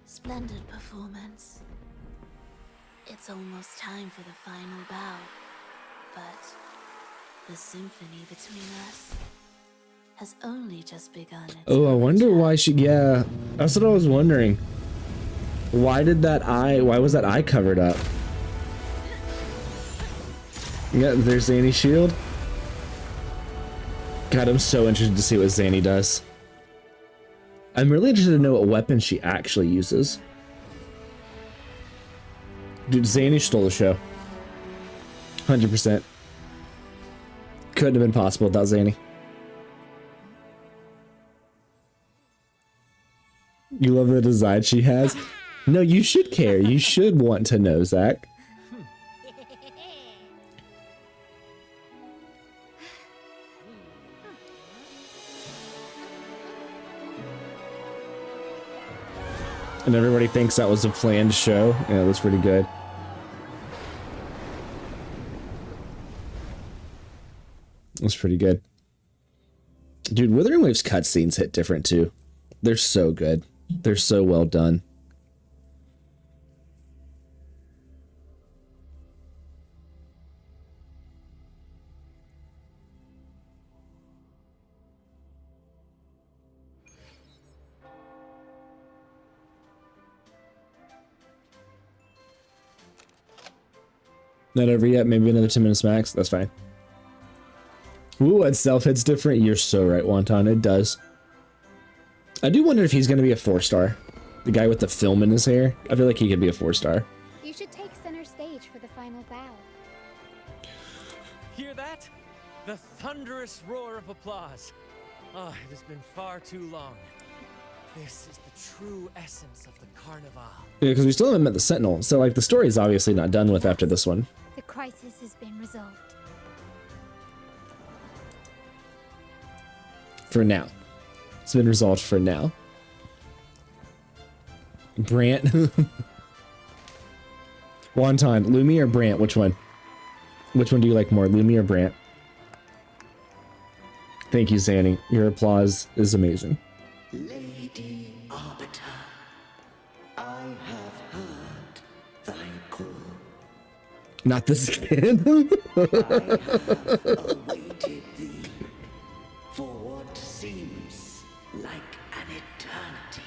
Splendid performance. It's almost time for the final bow. But the symphony between us has only just begun. Oh, I wonder why she, yeah, that's what I was wondering. Why was that eye covered up? Yeah, there's Zanny's shield. God, I'm so interested to see what Zanny does. I'm really interested to know what weapon she actually uses. Dude, Zanny stole the show. 100%. Couldn't have been possible without Zanny. You love the design she has? No, you should care. You should want to know, Zach. And everybody thinks that was a planned show. Yeah, that's pretty good. That's pretty good. Dude, Wuthering Wave's cutscenes hit different too. They're so good. They're so well done. Not over yet. Maybe another 10 minutes max. That's fine. Ooh, itself hits different. You're so right, Wonton. It does. I do wonder if he's going to be a 4-star. The guy with the film in his hair. I feel like he could be a 4-star. You should take center stage for the final bow. Hear that? The thunderous roar of applause. Ah, it has been far too long. This is the true essence of the Carnival. Yeah, because we still haven't met the Sentinel, so like the story is obviously not done with after this one. The crisis has been resolved. For now. It's been resolved for now. Brant. Wonton, Lumi or Brant? Which one? Which one do you like more, Lumi or Brant? Thank you, Zanny. Your applause is amazing. Lady Arbiter, I have heard thy call. Not this kid. I have awaited thee for what seems like an eternity.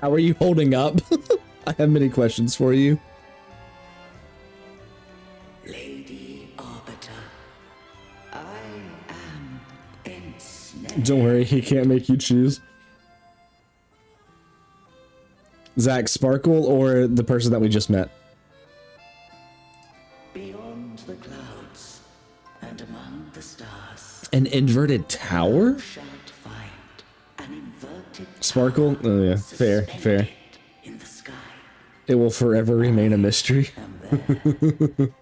How are you holding up? I have many questions for you. Lady Arbiter, I am ensnared. Don't worry, he can't make you choose. Zach, Sparkle or the person that we just met? Beyond the clouds and among the stars. An inverted tower? Shalt find an inverted Sparkle? Oh yeah, fair, fair. in the sky. It will forever remain a mystery.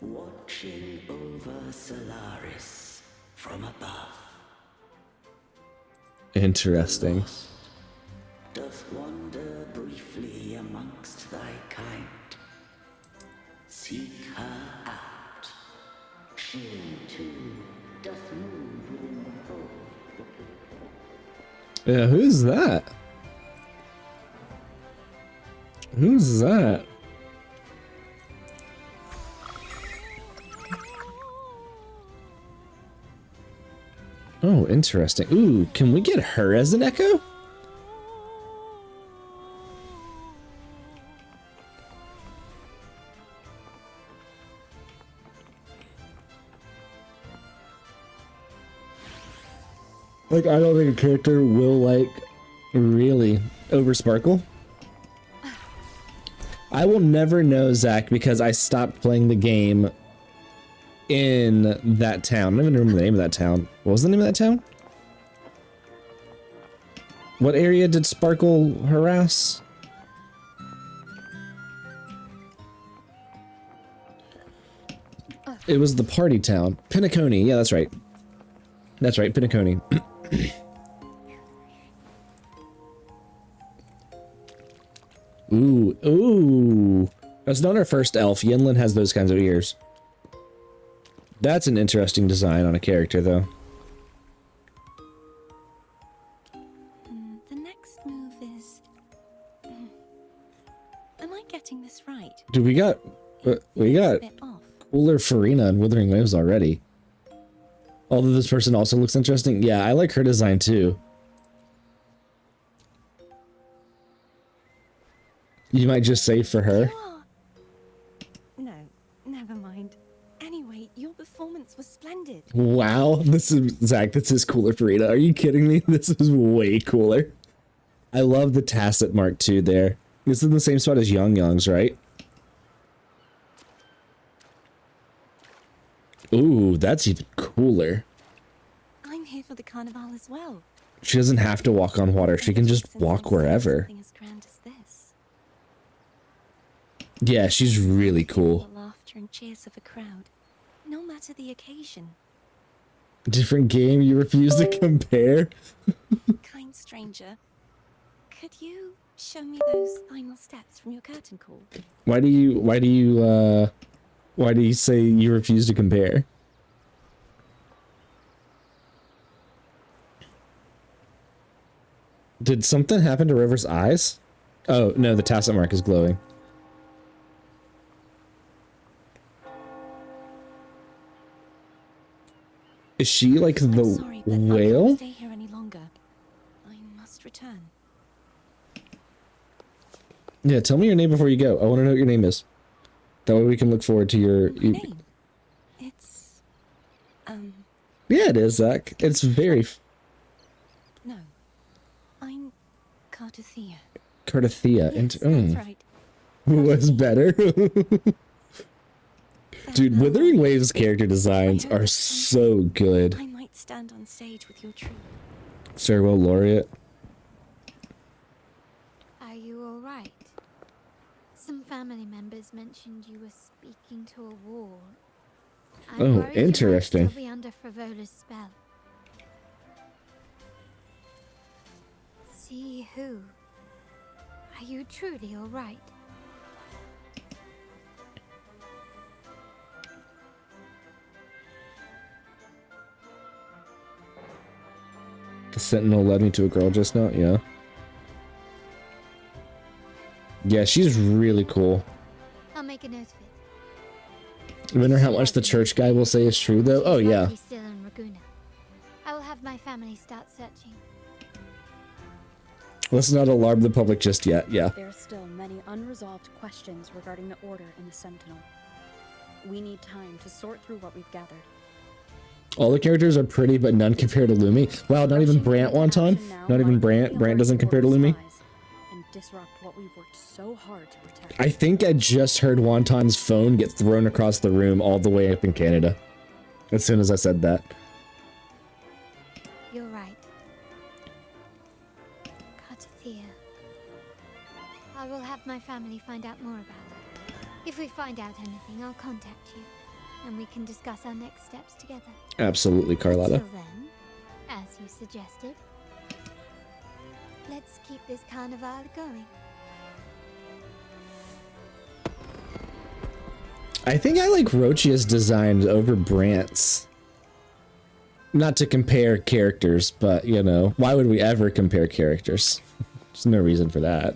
Watching over Solaris from above. Interesting. Doth wander briefly amongst thy kind. Seek her out. She too doth move within the fold. Yeah, who's that? Who's that? Oh, interesting. Ooh, can we get her as an echo? Like, I don't think a character will, like, really over Sparkle. I will never know, Zach, because I stopped playing the game in that town. I don't even remember the name of that town. What was the name of that town? What area did Sparkle harass? It was the party town. Pinnaconey. Yeah, that's right. That's right, Pinnaconey. Ooh, ooh. That's not our first elf. Yinlin has those kinds of ears. That's an interesting design on a character, though. The next move is... Am I getting this right? Dude, we got cooler Farina and Wuthering Waves already. Although this person also looks interesting. Yeah, I like her design, too. You might just say for her. No, never mind. Anyway, your performance was splendid. Wow, this is Zach. This is cooler, Farina. Are you kidding me? This is way cooler. I love the tacit mark too. There, this is in the same spot as Young Young's, right? Ooh, that's even cooler. I'm here for the carnival as well. She doesn't have to walk on water. She can just walk wherever. Something as grand as this. Yeah, she's really cool. The laughter and cheers of a crowd, no matter the occasion. Different game you refuse to compare? Kind stranger, could you show me those final steps from your curtain call? Why do you say you refuse to compare? Did something happen to River's eyes? Oh, no, the tacit mark is glowing. Is she like the Sorry, but I whale? can't stay here any longer. I must return. Yeah, tell me your name before you go. I want to know what your name is. That way we can look forward to your... Name? It's... Yeah, it is, Zach. It's very... No. Cartothea. Cartothea. Yes, that's right. Was better. Dude, Wuthering Waves character designs are so good. I might stand on stage with your troupe. Farewell Laureate. Are you all right? Some family members mentioned you were speaking to a wall. I'm Oh, worried interesting. You might still be under Frivola's spell. See who? Are you truly all right? The Sentinel led me to a girl just now, yeah. Yeah, she's really cool. I'll make a note of it. I wonder how much the church guy will say is true, though. Oh, yeah. Likely still in Raguna. I will have my family start searching. Let's not alarm the public just yet, yeah. There are still many unresolved questions regarding the Order and the Sentinel. We need time to sort through what we've gathered. All the characters are pretty, but none compare to Lumi. Wow, not even Brant Wonton? Not even Brant? Brant doesn't compare to Lumi? And disrupt what we've worked so hard to protect. I think I just heard Wonton's phone get thrown across the room all the way up in Canada. As soon as I said that. You're right. Cartothea. I will have my family find out more about it. If we find out anything, I'll contact you, and we can discuss our next steps together. Absolutely, Carlotta. Until then, as you suggested, let's keep this carnival going. I think I like Rochia's designs over Brant's. Not to compare characters, but, you know, why would we ever compare characters? There's no reason for that.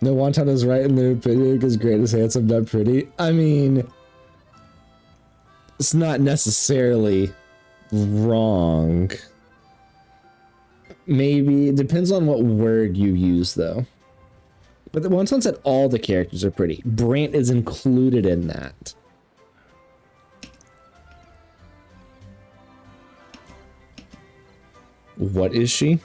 No, Wonton is right in the opinion because great is handsome, not pretty. I mean, it's not necessarily wrong. Maybe, it depends on what word you use, though. But the Wonton said all the characters are pretty. Brant is included in that. What is she?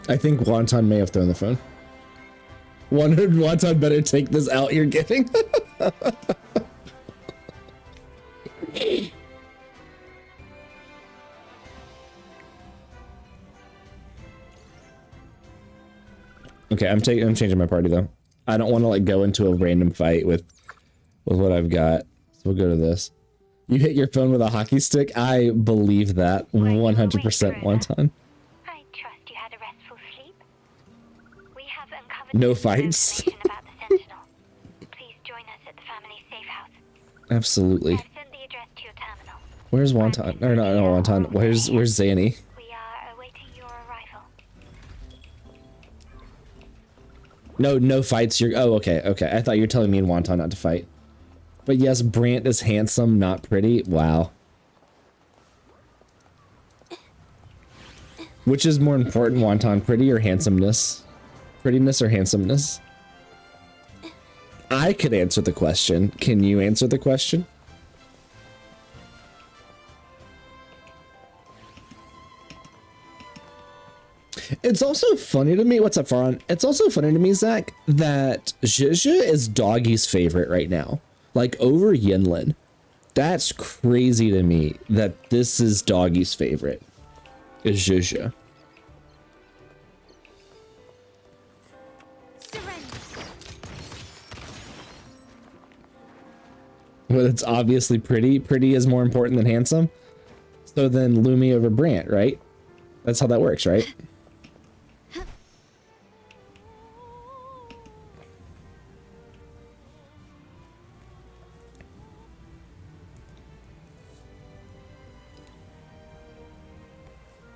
I think Wonton may have thrown the phone. Wonton better take this out you're giving. Okay, I'm changing my party though. I don't want to like go into a random fight with what I've got. So we'll go to this. You hit your phone with a hockey stick? I believe that 100% Wonton. I trust you had a restful sleep. We have uncovered No fights. information about the Sentinel. Please join us at the family safe house. Absolutely. I've sent the address to your terminal. Where's Wonton? Or no, Wonton. Where's Zanny? We are awaiting your arrival. No fights. Oh, okay. I thought you were telling me and Wonton not to fight. But yes, Brant is handsome, not pretty. Wow. Which is more important, Wonton? Pretty or handsomeness? Prettiness or handsomeness? I could answer the question. Can you answer the question? It's also funny to me. What's up, Faron? It's also funny to me, Zach, that Zhizha is Doggy's favorite right now. Like, over Yinlin. That's crazy to me that this is Doggy's favorite. Is Zhizha. Well, it's obviously pretty. Pretty is more important than handsome. So then Lumi over Brant, right? That's how that works, right?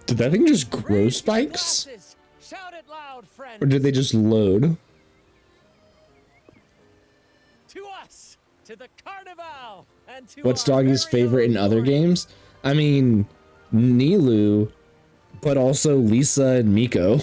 Did that thing just grow spikes? Shout it loud, friends. Or did they just load? To us, to the carnival, and to What's our Doggy's very favorite own in other glory. games? I mean, Nilu, but also Lisa and Miko.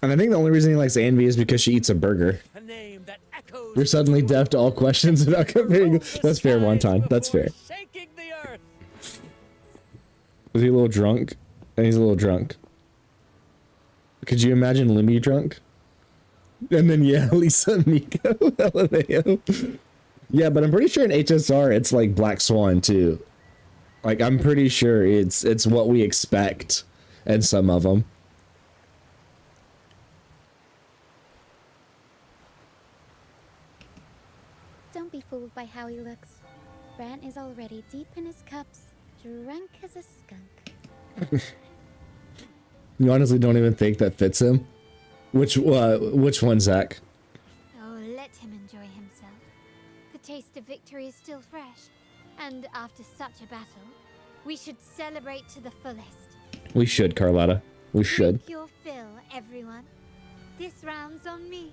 And I think the only reason he likes Anvi is because she eats a burger. A name that echoes. You're suddenly deaf to all questions about comparing. That's fair, Wonton. That's fair. Shaking the earth. Was he a little drunk? And he's a little drunk. Could you imagine Lemmy drunk? And then yeah, Lisa Miko, LMAO. Yeah, but I'm pretty sure in HSR it's like Black Swan too. Like I'm pretty sure it's what we expect in some of them. Don't be fooled by how he looks. Brant is already deep in his cups, drunk as a skunk. You honestly don't even think that fits him? Which one, Zach? Oh, let him enjoy himself. The taste of victory is still fresh. And after such a battle, we should celebrate to the fullest. We should, Carlotta. We should. Make your fill, everyone. This round's on me.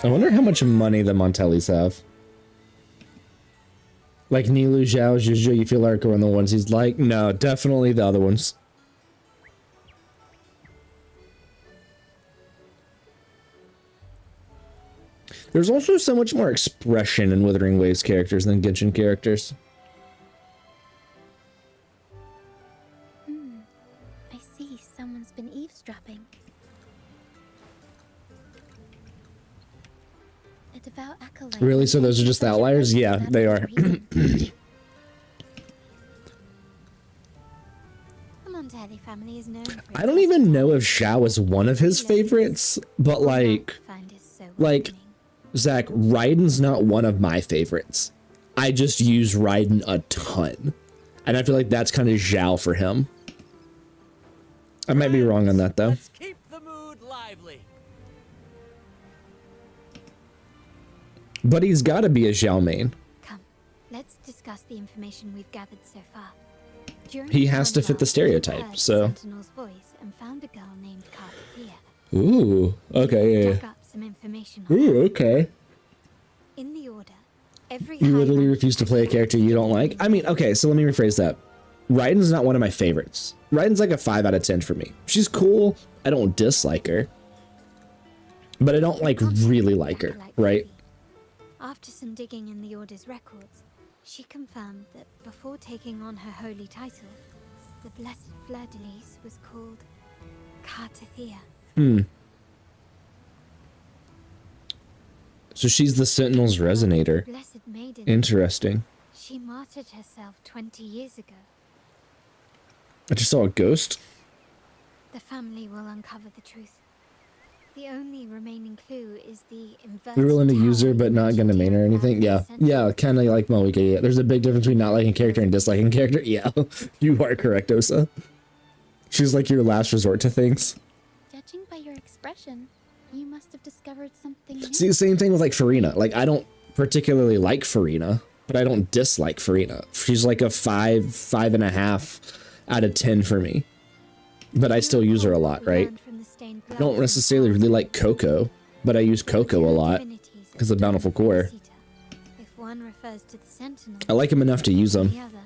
I wonder how much money the Montellis have. Like Nilu, Zhao, Zhuzhou, you feel like are the ones he's like? No, definitely the other ones. There's also so much more expression in Wuthering Waves characters than Genshin characters. I see someone's been eavesdropping. A devout acolyte. Really? So those are just the outliers? Yeah, they are. The Montelli family is known for I don't even know if Zhao is one of his favorites, but like Zach, Raiden's not one of my favorites. I just use Raiden a ton. And I feel like that's kind of Zhao for him. I might be wrong on that though. Let's keep the mood lively. But he's got to be a Zhao main. Come, let's discuss the information we've gathered so far. During He has to fit the stereotype, so. Sentinel's voice and found a girl named Carthia. Ooh, okay, Dug yeah. up some information on Ooh, her. okay. In the order, every You high literally refuse to play a character you don't like? I mean, okay, so let me rephrase that. Raiden's not one of my favorites. Raiden's like a 5 out of 10 for me. She's cool. I don't dislike her. But I don't like really like her, right? After some digging in the Order's records, she confirmed that before taking on her holy title, the Blessed Fleur-de-Lis was called Carthia. So she's the Sentinel's resonator. Blessed Maiden. Interesting. She martyred herself 20 years ago. I just saw a ghost. The family will uncover the truth. The only remaining clue is the inverted You're willing to tower use her, but not gonna main her or anything? Yeah. Yeah, kind of like Moika. Yeah. There's a big difference between not liking character and disliking character. Yeah, you are correct, Osa. She's like your last resort to things. Judging by your expression, you must have discovered something new. See, same thing with like Farina. Like, I don't particularly like Farina, but I don't dislike Farina. She's like a 5.5 out of 10 for me. But I still use her a lot, right? I don't necessarily really like Coco, but I use Coco a lot because of Bountiful Core. If one refers to the Sentinel, I like him enough to use them. the other,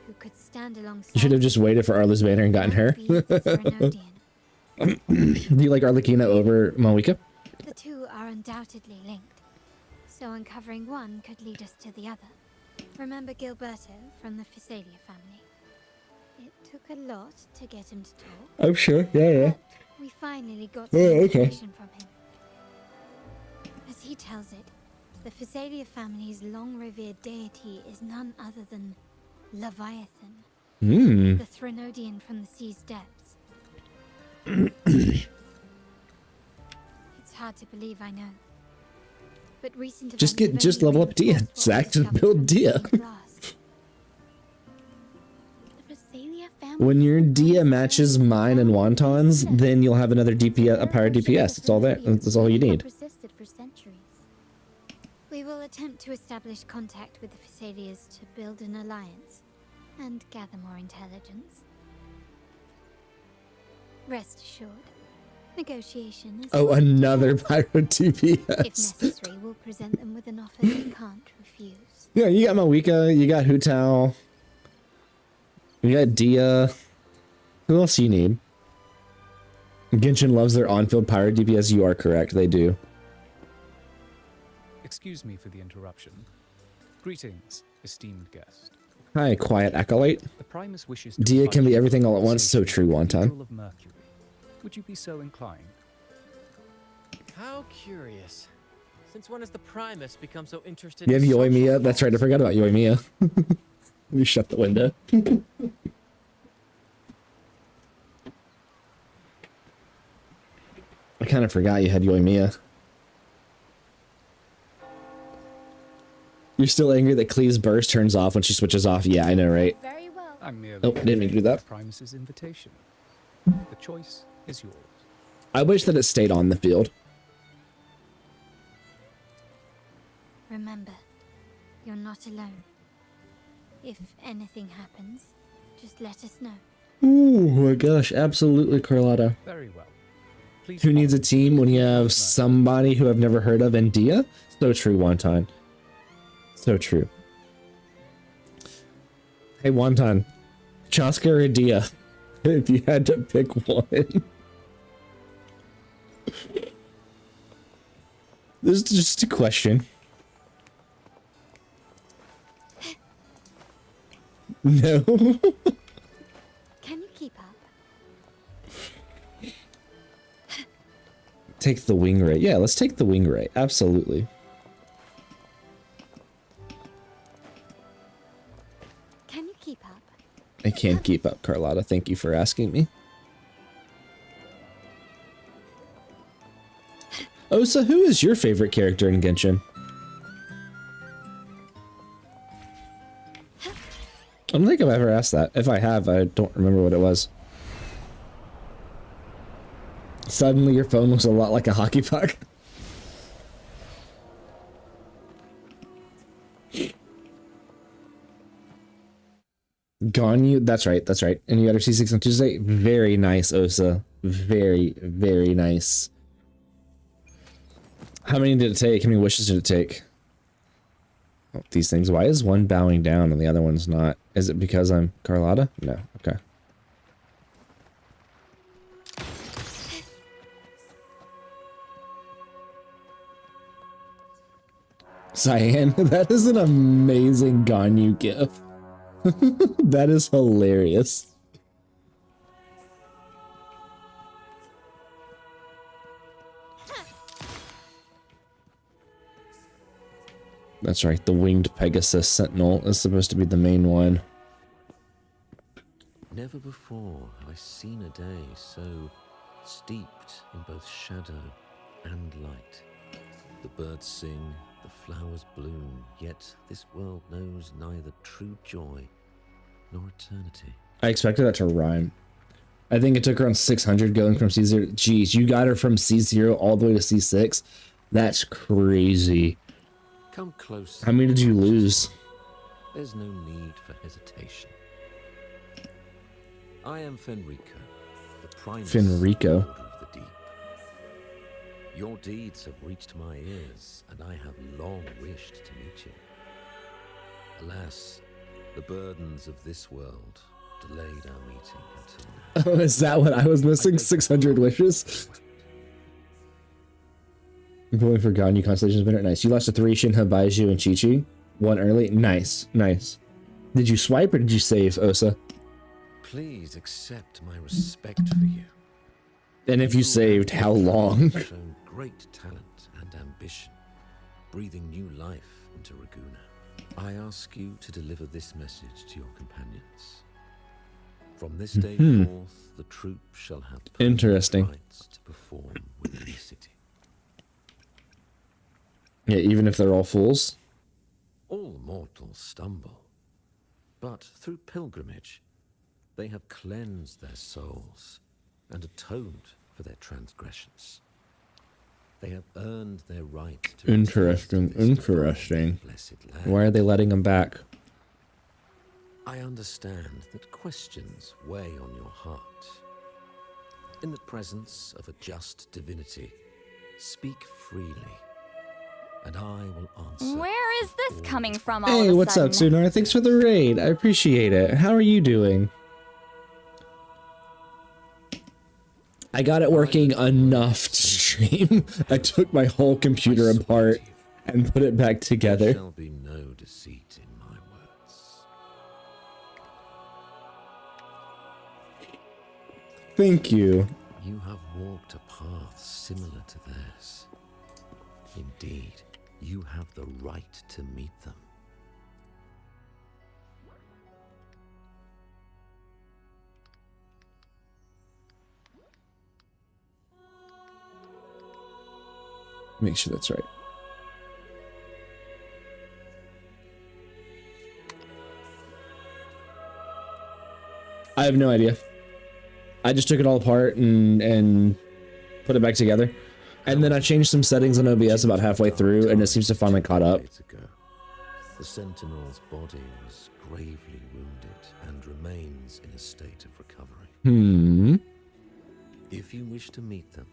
who could stand alongside You should have just waited for Arla's banner and gotten her. Do you like Arlecchina over Moika? The two are undoubtedly linked, so uncovering one could lead us to the other. Remember Gilberto from the Physalia family? It took a lot to get him to talk. I'm sure, yeah. We finally got some Oh, okay. information from him. As he tells it, the Physalia family's long-revered deity is none other than Leviathan, the Threnodian from the sea's depths. It's hard to believe, I know. But recent Just level up Dia. Zach, just build Dia. When your Dia matches mine and Wonton's, then you'll have another DPS, a pirate DPS. That's all there. That's all you need. Persisted for centuries. We will attempt to establish contact with the Physalias to build an alliance and gather more intelligence. Rest assured, negotiation is... Oh, another pirate If DPS. necessary, we'll present them with an offer they can't refuse. Yeah, you got Moika, you got Hu Tao, you got Dia. Who else you need? Genshin loves their on-field pirate DPS. You are correct, they do. Excuse me for the interruption. Greetings, esteemed guest. Hi, quiet acolyte. The Primus wishes to Dia can invite be you everything to all at once. So true, participate in the Wonton. Cathedral of Mercury. Would you be so inclined? How curious. Since when has the Primus become so interested You have in social Yoimiya? That's right, I forgot about Yoimiya. Let me shut the window. I kind of forgot you had Yoimiya. You're still angry that Clee's burst turns off when she switches off? Yeah, I know, right? Very well. I'm merely Oh, didn't mean to do that. Primus's invitation. The choice is yours. I wish that it stayed on the field. Remember, you're not alone. If anything happens, just let us know. Oh my gosh, absolutely, Carlotta. Very well. Please Who needs a team when you have somebody who I've never heard of and Dia? So true, Wonton. So true. Hey, Wonton. Chaska or Dia? If you had to pick one. This is just a question. No. Can you keep up? Take the wing ray. Yeah, let's take the wing ray. Absolutely. Can you keep up? I can't keep up, Carlotta. Thank you for asking me. Osa, who is your favorite character in Genshin? I don't think I've ever asked that. If I have, I don't remember what it was. Suddenly your phone looks a lot like a hockey puck. Ganyu, that's right, that's right. And you got her C6 on Tuesday. Very nice, Osa. Very, very nice. How many did it take? How many wishes did it take? Oh, these things. Why is one bowing down and the other one's not? Is it because I'm Carlotta? No. Okay. Cyan, that is an amazing Ganyu gif. That is hilarious. That's right, the winged Pegasus Sentinel is supposed to be the main one. Never before have I seen a day so steeped in both shadow and light. The birds sing, the flowers bloom, yet this world knows neither true joy nor eternity. I expected that to rhyme. I think it took around 600 going from C0. Geez, you got her from C0 all the way to C6? That's crazy. Come close. How many did you lose? There's no need for hesitation. I am Fenrico, the Primus Fenrico. Order of the Deep. Your deeds have reached my ears, and I have long wished to meet you. Alas, the burdens of this world delayed our meeting until now. Oh, is that what I was missing? 600 wishes? I'm going for Ganyu Constellation's winner. Nice. You lost to 3 Shinha, Baiju, and Chi-Chi. 1 early. Nice. Nice. Did you swipe or did you save, Osa? Please accept my respect for you. And if you saved, how long? Shown great talent and ambition, breathing new life into Raguna. I ask you to deliver this message to your companions. From this day forth, the troop shall have interesting rights to perform within the city. Yeah, even if they're all fools. All mortals stumble, but through pilgrimage, they have cleansed their souls and atoned for their transgressions. They have earned their right to Interesting, interesting. Why are they letting them back? I understand that questions weigh on your heart. In the presence of a just divinity, speak freely, and I will answer. Where is this coming from all Hey, of a what's up, sudden? Sunar? Thanks for the raid. I appreciate it. How are you doing? I got it working enough to stream. I took my whole computer apart and put it back There together. shall be no deceit in my words. Thank you. You have walked a path similar to theirs. Indeed, you have the right to meet them. Make sure that's right. I have no idea. I just took it all apart and put it back together. And then I changed some settings on OBS about halfway through, and it seems to finally caught up. The Sentinel's body was gravely wounded and remains in a state of recovery. If you wish to meet them,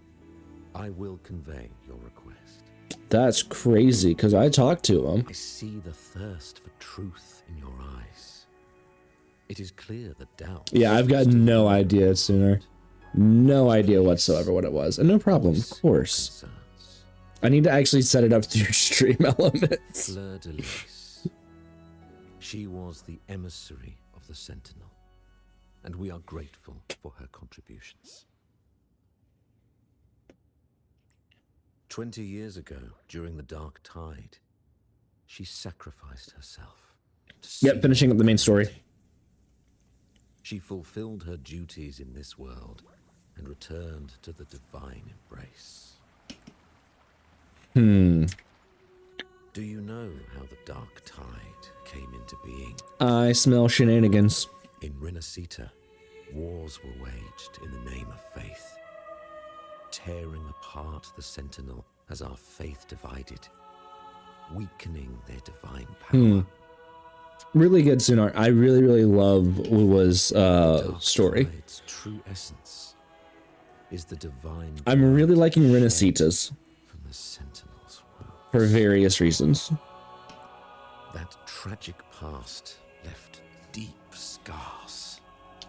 I will convey your request. That's crazy, because I talked to him. I see the thirst for truth in your eyes. It is clear that doubt... Yeah, I've got no idea, Sooner. No idea whatsoever what it was. And no problem, of course. I need to actually set it up through stream elements. Fleur de Lis. She was the emissary of the Sentinel, and we are grateful for her contributions. 20 years ago, during the Dark Tide, she sacrificed herself. Yep, finishing up the main story. She fulfilled her duties in this world and returned to the divine embrace. Do you know how the Dark Tide came into being? I smell shenanigans. In Renacita, wars were waged in the name of faith, tearing apart the Sentinel as our faith divided, weakening their divine power. Really good, Sunar. I really, really love Wuwa's story. Its true essence is the divine. I'm really liking Renacita's from the Sentinel's world. for various reasons. That tragic past left deep scars.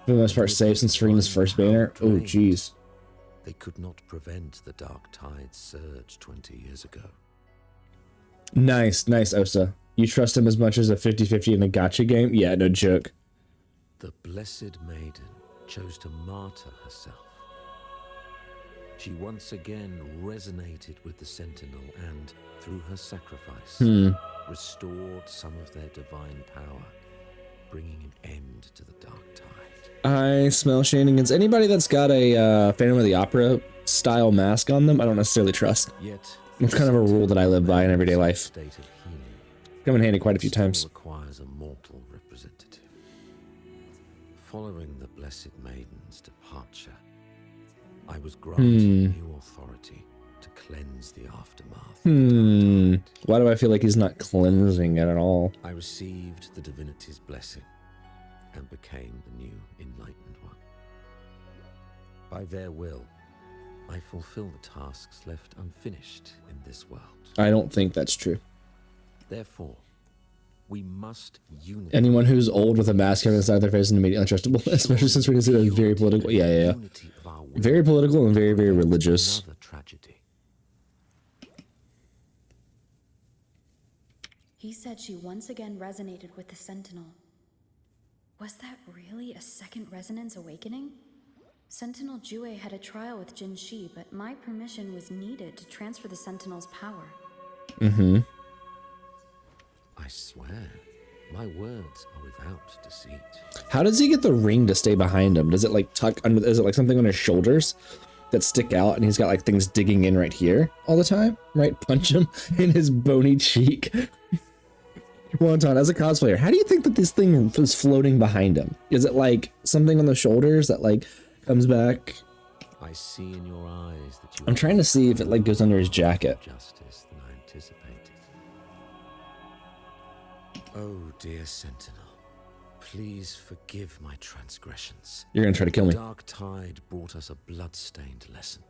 For the most part, safe since freeing this first banner. Oh, jeez. They could not prevent the Dark Tide's surge 20 years ago. Nice, nice, Osa. You trust him as much as a 50-50 in a gacha game? Yeah, no joke. The Blessed Maiden chose to martyr herself. She once again resonated with the Sentinel and, through her sacrifice, restored some of their divine power, bringing an end to the Dark Tide. I smell shenanigans. Anybody that's got a Phantom of the Opera style mask on them, I don't necessarily trust. Yet, it's kind of a rule that I live by in everyday life. State of healing Come in handy quite a few times. requires a mortal representative. Following the Blessed Maiden's departure, I was granted new authority to cleanse the aftermath. Why do I feel like he's not cleansing it at all? I received the divinity's blessing and became the new enlightened one. By their will, I fulfill the tasks left unfinished in this world. I don't think that's true. Therefore, we must unite. Anyone who's old with a mask covering the side of their face is immediately untrustable, especially since we're considered very political. Yeah. Very political and very, very religious. Another tragedy. He said she once again resonated with the Sentinel. Was that really a second resonance awakening? Sentinel Jue had a trial with Jin Shi, but my permission was needed to transfer the Sentinel's power. I swear, my words are without deceit. How does he get the ring to stay behind him? Does it like tuck under? Is it like something on his shoulders that stick out, and he's got like things digging in right here all the time? Right, punch him in his bony cheek. Wonton, as a cosplayer, how do you think that this thing is floating behind him? Is it like something on the shoulders that like comes back? I see in your eyes that you. I'm trying to see if it like goes under his jacket. Justice than I anticipated. Oh, dear Sentinel, please forgive my transgressions. You're gonna try to kill me. Dark Tide brought us a blood-stained lesson.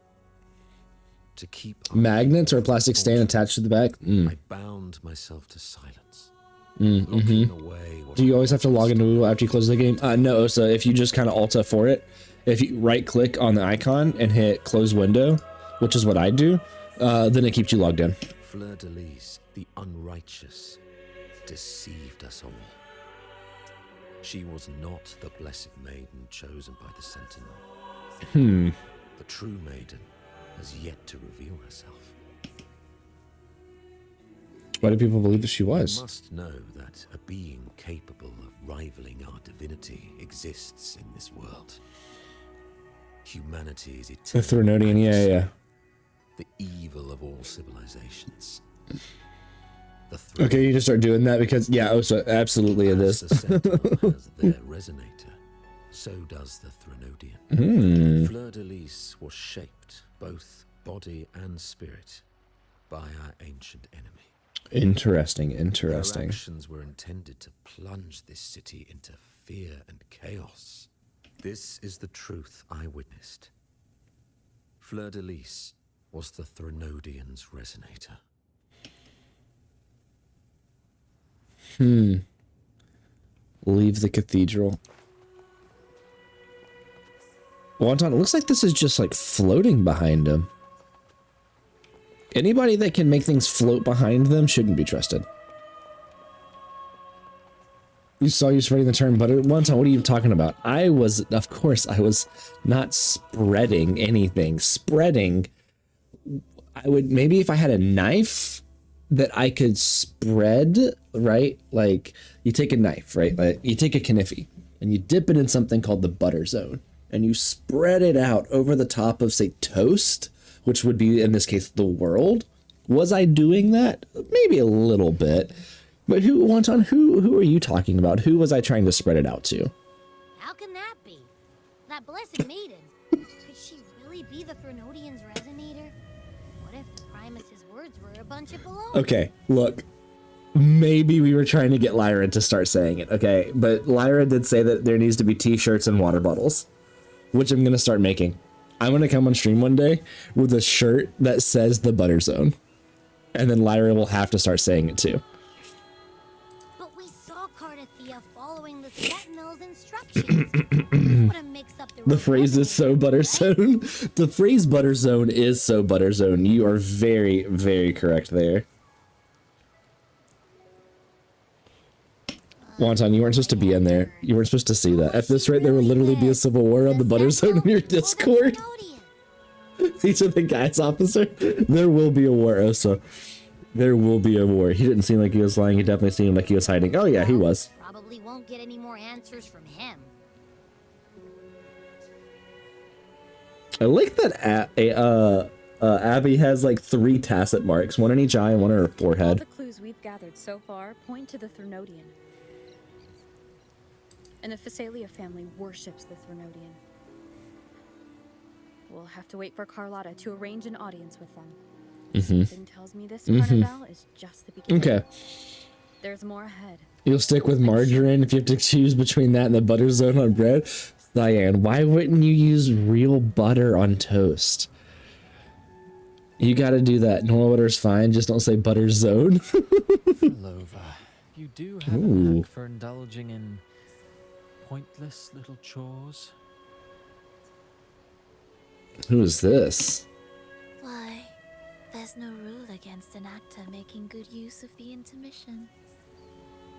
To keep Magnets or a plastic stand attached to the back? I bound myself to silence. Locking away what Do you always have to log into Google after you close the game? No, Osa, if you just kind of Alta for it, if you right click on the icon and hit close window, which is what I do, then it keeps you logged in. Fleur-de-Lis, the unrighteous, deceived us all. She was not the blessed maiden chosen by the Sentinel. The true maiden has yet to reveal herself. Why do people believe that she was? You must know that a being capable of rivaling our divinity exists in this world. Humanity's The eternal Threnodian, yeah. the evil of all civilizations. Okay, you just start doing that because, yeah, oh, so absolutely it is. The Sentinel has their resonator, so does the Threnodian. Fleur-de-Lis was shaped, both body and spirit, by our ancient enemy. Interesting. Their actions were intended to plunge this city into fear and chaos. This is the truth I witnessed. Fleur-de-Lis was the Threnodian's resonator. Leave the cathedral. Wonton, it looks like this is just like floating behind him. Anybody that can make things float behind them shouldn't be trusted. You saw you spreading the term butter. Wonton, what are you talking about? Of course, I was not spreading anything. Spreading, I would, maybe if I had a knife that I could spread, right? Like, you take a knife, right? Like, you take a kniffy, and you dip it in something called the butter zone, and you spread it out over the top of, say, toast, which would be, in this case, the world. Was I doing that? Maybe a little bit. But who are you talking about? Who was I trying to spread it out to? How can that be? That blessed maiden. Could she really be the Threnodian's resonator? What if the Primus's words were a bunch of baloney? Okay, look. Maybe we were trying to get Lyra to start saying it, okay? But Lyra did say that there needs to be t-shirts and water bottles, which I'm going to start making. I'm going to come on stream one day with a shirt that says the Butter Zone. And then Lyra will have to start saying it too. But we saw Cardathia following the Sentinel's instructions. What a mix-up The phrase is so Butter Zone. The phrase Butter Zone is so Butter Zone. You are very, very correct there. Wonton, you weren't supposed to be in there. You weren't supposed to see that. At this rate, there will literally be a civil war on the Butter Zone in your Discord. These are the guys, officer. There will be a war, Osa. There will be a war. He didn't seem like he was lying. He definitely seemed like he was hiding. Oh yeah, he was. Probably won't get any more answers from him. I like that Abby has like 3 tacit marks, one in each eye and one on her All forehead. the clues we've gathered so far point to the Threnodian. And the Phasalia family worships the Threnodian. We'll have to wait for Carlotta to arrange an audience with them. Something tells me this carnival is just the beginning. Okay. There's more ahead. You'll stick with margarine if you have to choose between that and the Butter Zone on bread? Diane, why wouldn't you use real butter on toast? You gotta do that. Normal butter's fine, just don't say Butter Zone. Lova, you do have a knack for indulging in pointless little chores. Who is this? Why, there's no rule against an actor making good use of the intermission.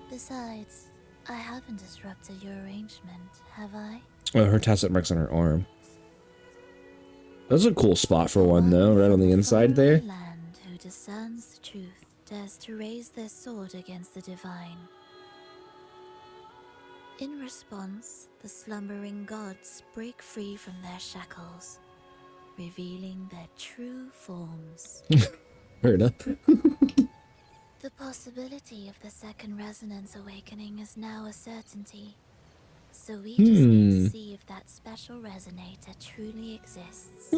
Besides, I haven't disrupted your arrangement, have I? Oh, her tacit marks on her arm. That's a cool spot for one, though, right on the inside there. Land who discerns the truth dares to raise their sword against the divine. In response, the slumbering gods break free from their shackles, revealing their true forms. Heard up. The possibility of the second resonance awakening is now a certainty. So we just need to see if that special resonator truly exists.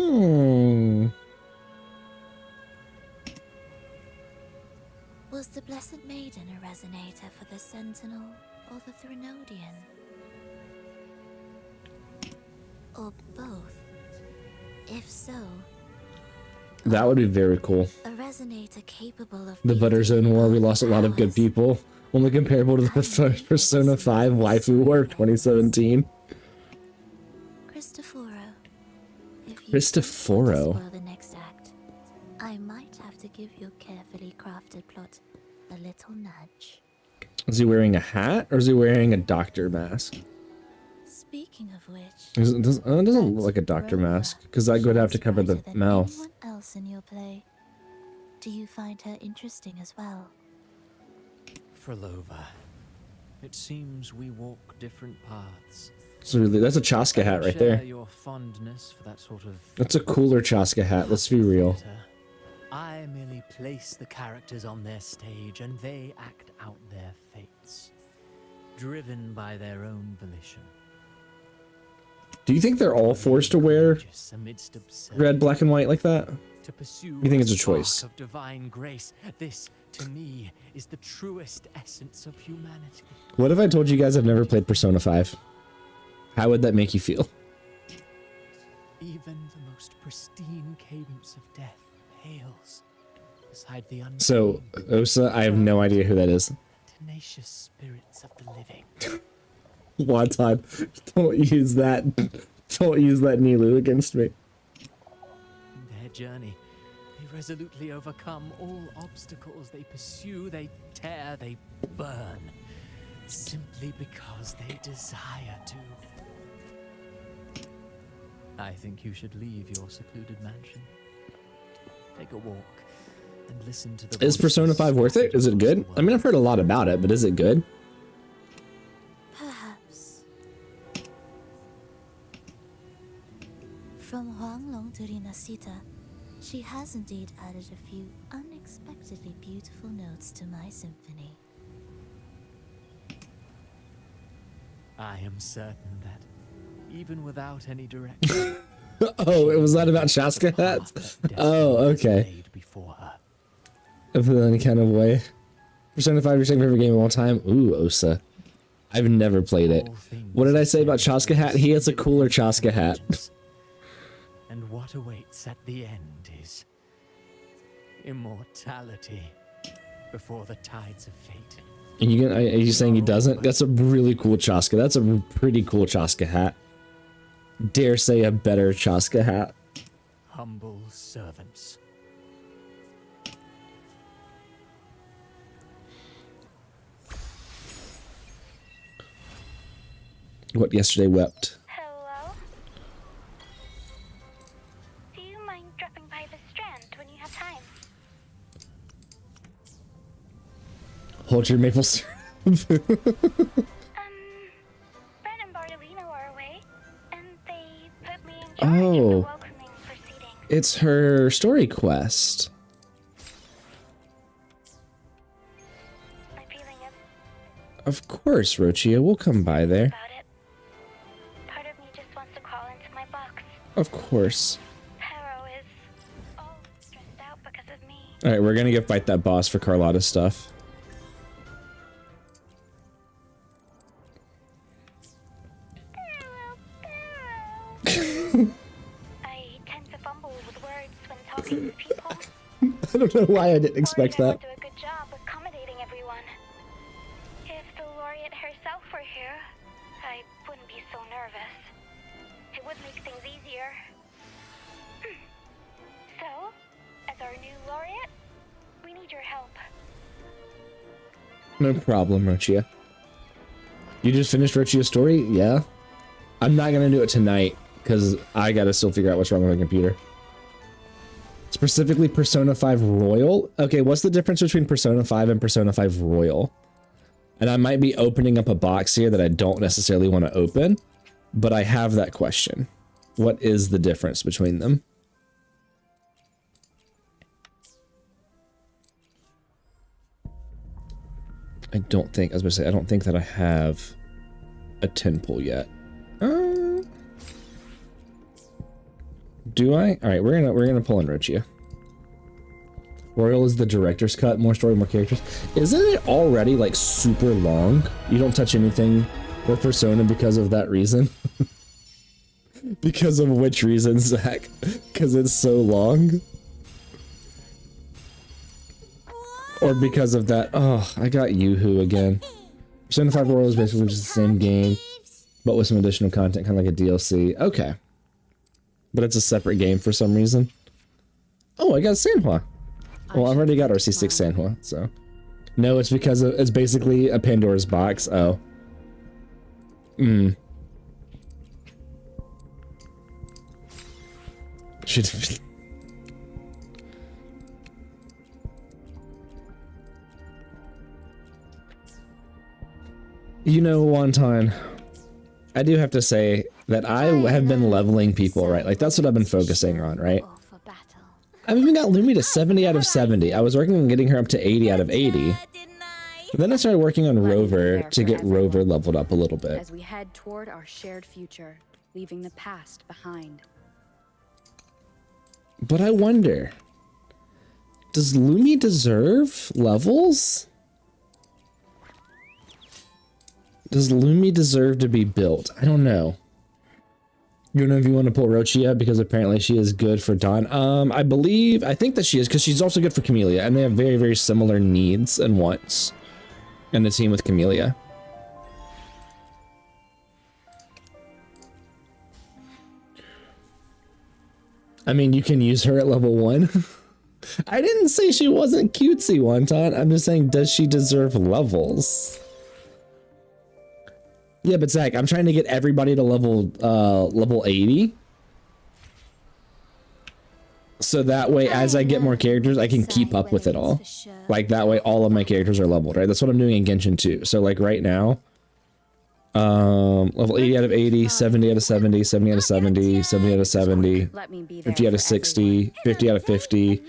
Was the Blessed Maiden a resonator for the Sentinel or the Threnodian? Or both? If so, That would be very cool. a resonator capable of The Butter Zone War, we lost a lot of good people. Only comparable to the Persona 5 Waifu War of 2017. Cristoforo, if you Cristoforo. spoil the next act, I might have to to give your carefully crafted plot a little nudge. Is he wearing a hat or is he wearing a doctor mask? Speaking of which, It doesn't look like a doctor mask because that would have to cover the mouth. anyone else in your play, do you find her interesting as well? Frolova. It seems we walk different paths. So really, that's a Chaska hat right there. Your fondness for that sort of That's a cooler Chaska hat. Let's be real. I merely place the characters on their stage and they act out their fates, driven by their own volition. Do you think they're all forced to wear red, black, and white like that? To pursue You think it's a spark choice? of divine grace. This, to me, is the truest essence of humanity. What if I told you guys I've never played Persona 5? How would that make you feel? Even the most pristine cadence of death pales beside the So, Osa, I have no idea who that is. tenacious spirits of the living. Wonton, don't use that. Don't use that Nilu against me. In their journey, they resolutely overcome all obstacles. They pursue, they tear, they burn, simply because they desire to. I think you should leave your secluded mansion. Take a walk and listen to the Is Persona 5 worth it? Is it good? I mean, I've heard a lot about it, but is it good? Perhaps. From Huanglong to Rinasita, she has indeed added a few unexpectedly beautiful notes to my symphony. I am certain that, even without any direction, Oh, it was that about Chaska hats? Oh, okay. I feel any kind of way. Persona 5 your second favorite game of all time? Ooh, Osa. I've never played it. What did I say about Chaska hat? He has a cooler Chaska hat. and what awaits at the end is immortality before the tides of fate. And are you saying he doesn't? That's a really cool Chaska. That's a pretty cool Chaska hat. Dare say a better Chaska hat. Humble servants. What yesterday wept. Hello? Do you mind dropping by the Strand when you have time? Hold your maple syrup. Brent and Bartolino are away, and they put me in charge of the Oh. welcoming proceedings. It's her story quest. Of course, Rochia. We'll come by there. Part of me just wants to crawl into my box. Of course. Pero is all stressed out because of me. Alright, we're gonna go fight that boss for Carlotta's stuff. I tend to fumble with words when talking to people. I don't know why I didn't expect that. Do a good job accommodating everyone. If the laureate herself were here, I wouldn't be so nervous. It would make things easier. So, as our new laureate, we need your help. No problem, Rochia. You just finished Rochia's story? Yeah. I'm not gonna do it tonight, because I gotta still figure out what's wrong with my computer. Specifically Persona 5 Royal? Okay, what's the difference between Persona 5 and Persona 5 Royal? And I might be opening up a box here that I don't necessarily want to open, but I have that question. What is the difference between them? I don't think, I was going to say, I don't think that I have a 10 pull yet. Do I? All right, we're gonna pull in Rochia. Royal is the director's cut, more story, more characters. Isn't it already like super long? You don't touch anything with Persona because of that reason? Because of which reason, Zach? Because it's so long? Or because of that? Oh, I got Yoo-Hoo again. Persona 5 Royal is basically just the same game, but with some additional content, kind of like a DLC. Okay. But it's a separate game for some reason. Oh, I got Sanhua. Well, I've already got RC6 Sanhua, so. No, it's because it's basically a Pandora's box. Oh. Should. You know, Wonton, I do have to say that I have been leveling people, right? Like, that's what I've been focusing on, right? I've even got Lumi to 70 out of 70. I was working on getting her up to 80 out of 80. Then I started working on Rover to get Rover leveled up a little bit. As we head toward our shared future, leaving the past behind. But I wonder, does Lumi deserve levels? Does Lumi deserve to be built? I don't know. You don't know if you want to pull Rochia because apparently she is good for Dawn. I think that she is because she's also good for Camellia, and they have very, very similar needs and wants in the team with Camellia. I mean, you can use her at level 1. I didn't say she wasn't cutesy, Wonton. I'm just saying, does she deserve levels? Yeah, but Zach, I'm trying to get everybody to level 80. So that way, as I get more characters, I can keep up with it all. Like, that way, all of my characters are leveled, right? That's what I'm doing in Genshin too. So, like, right now, level 80 out of 80, 70 out of 70, 70 out of 70, 70 out of 70, 50 out of 60, 50 out of 50,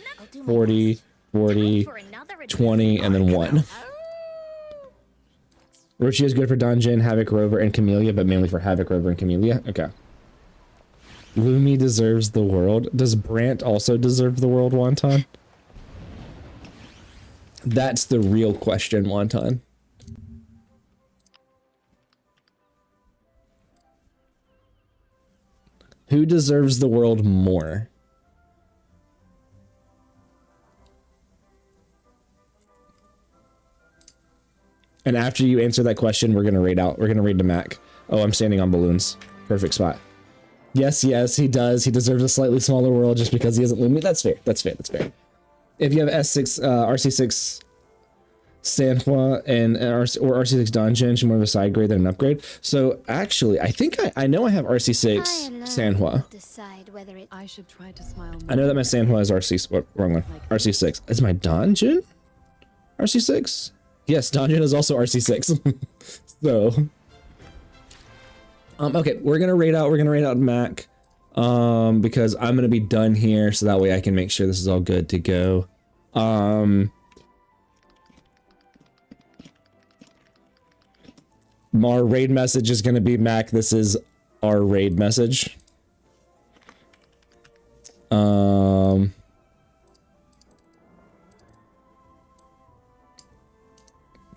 40, 40, 20, and then 1. Rochi is good for Dungeon, Havoc, Rover, and Camellia, but mainly for Havoc, Rover, and Camellia. Okay. Lumi deserves the world. Does Brant also deserve the world, Wonton? That's the real question, Wonton. Who deserves the world more? And after you answer that question, we're gonna raid out. We're gonna raid to Mac. Oh, I'm standing on balloons. Perfect spot. Yes, yes, he does. He deserves a slightly smaller world just because he isn't Lumi. That's fair. That's fair. That's fair. If you have S6, RC6 Sanhua and or RC6 Dungeon, she's more of a side grade than an upgrade. So actually, I think I know I have RC6 Sanhua. Decide whether it I should try to smile more. I know that my Sanhua is RC. What, wrong one. RC6. Is my Dungeon RC6? Yes, Dungeon is also RC6. So, okay, we're gonna raid out. We're gonna raid out Mac, because I'm gonna be done here, so that way I can make sure this is all good to go. Our raid message is gonna be Mac. This is our raid message.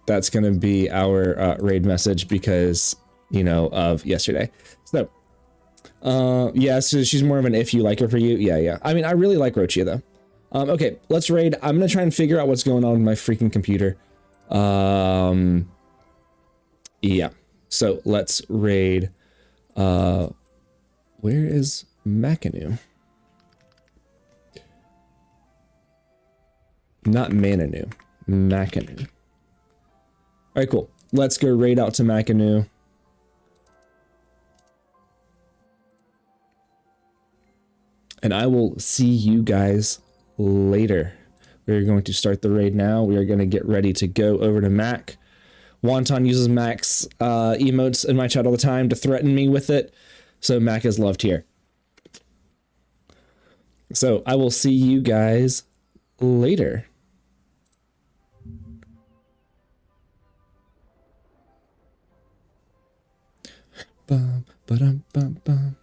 That's going to be our raid message because, you know, of yesterday. So, yeah, so she's more of an if you like her for you. Yeah, yeah. I mean, I really like Rochia, though. Okay, let's raid. I'm going to try and figure out what's going on with my freaking computer. Yeah. So, let's raid. Where is Makanu? Not Mananu. Makanu. All right, cool. Let's go raid out to Makanu. And I will see you guys later. We're going to start the raid now. We are going to get ready to go over to Mac. Wonton uses Mac's emotes in my chat all the time to threaten me with it. So Mac is loved here. So I will see you guys later. Bum, ba-dum, bum, bum.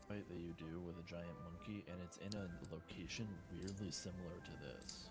That you do with a giant monkey, and it's in a location weirdly similar to this.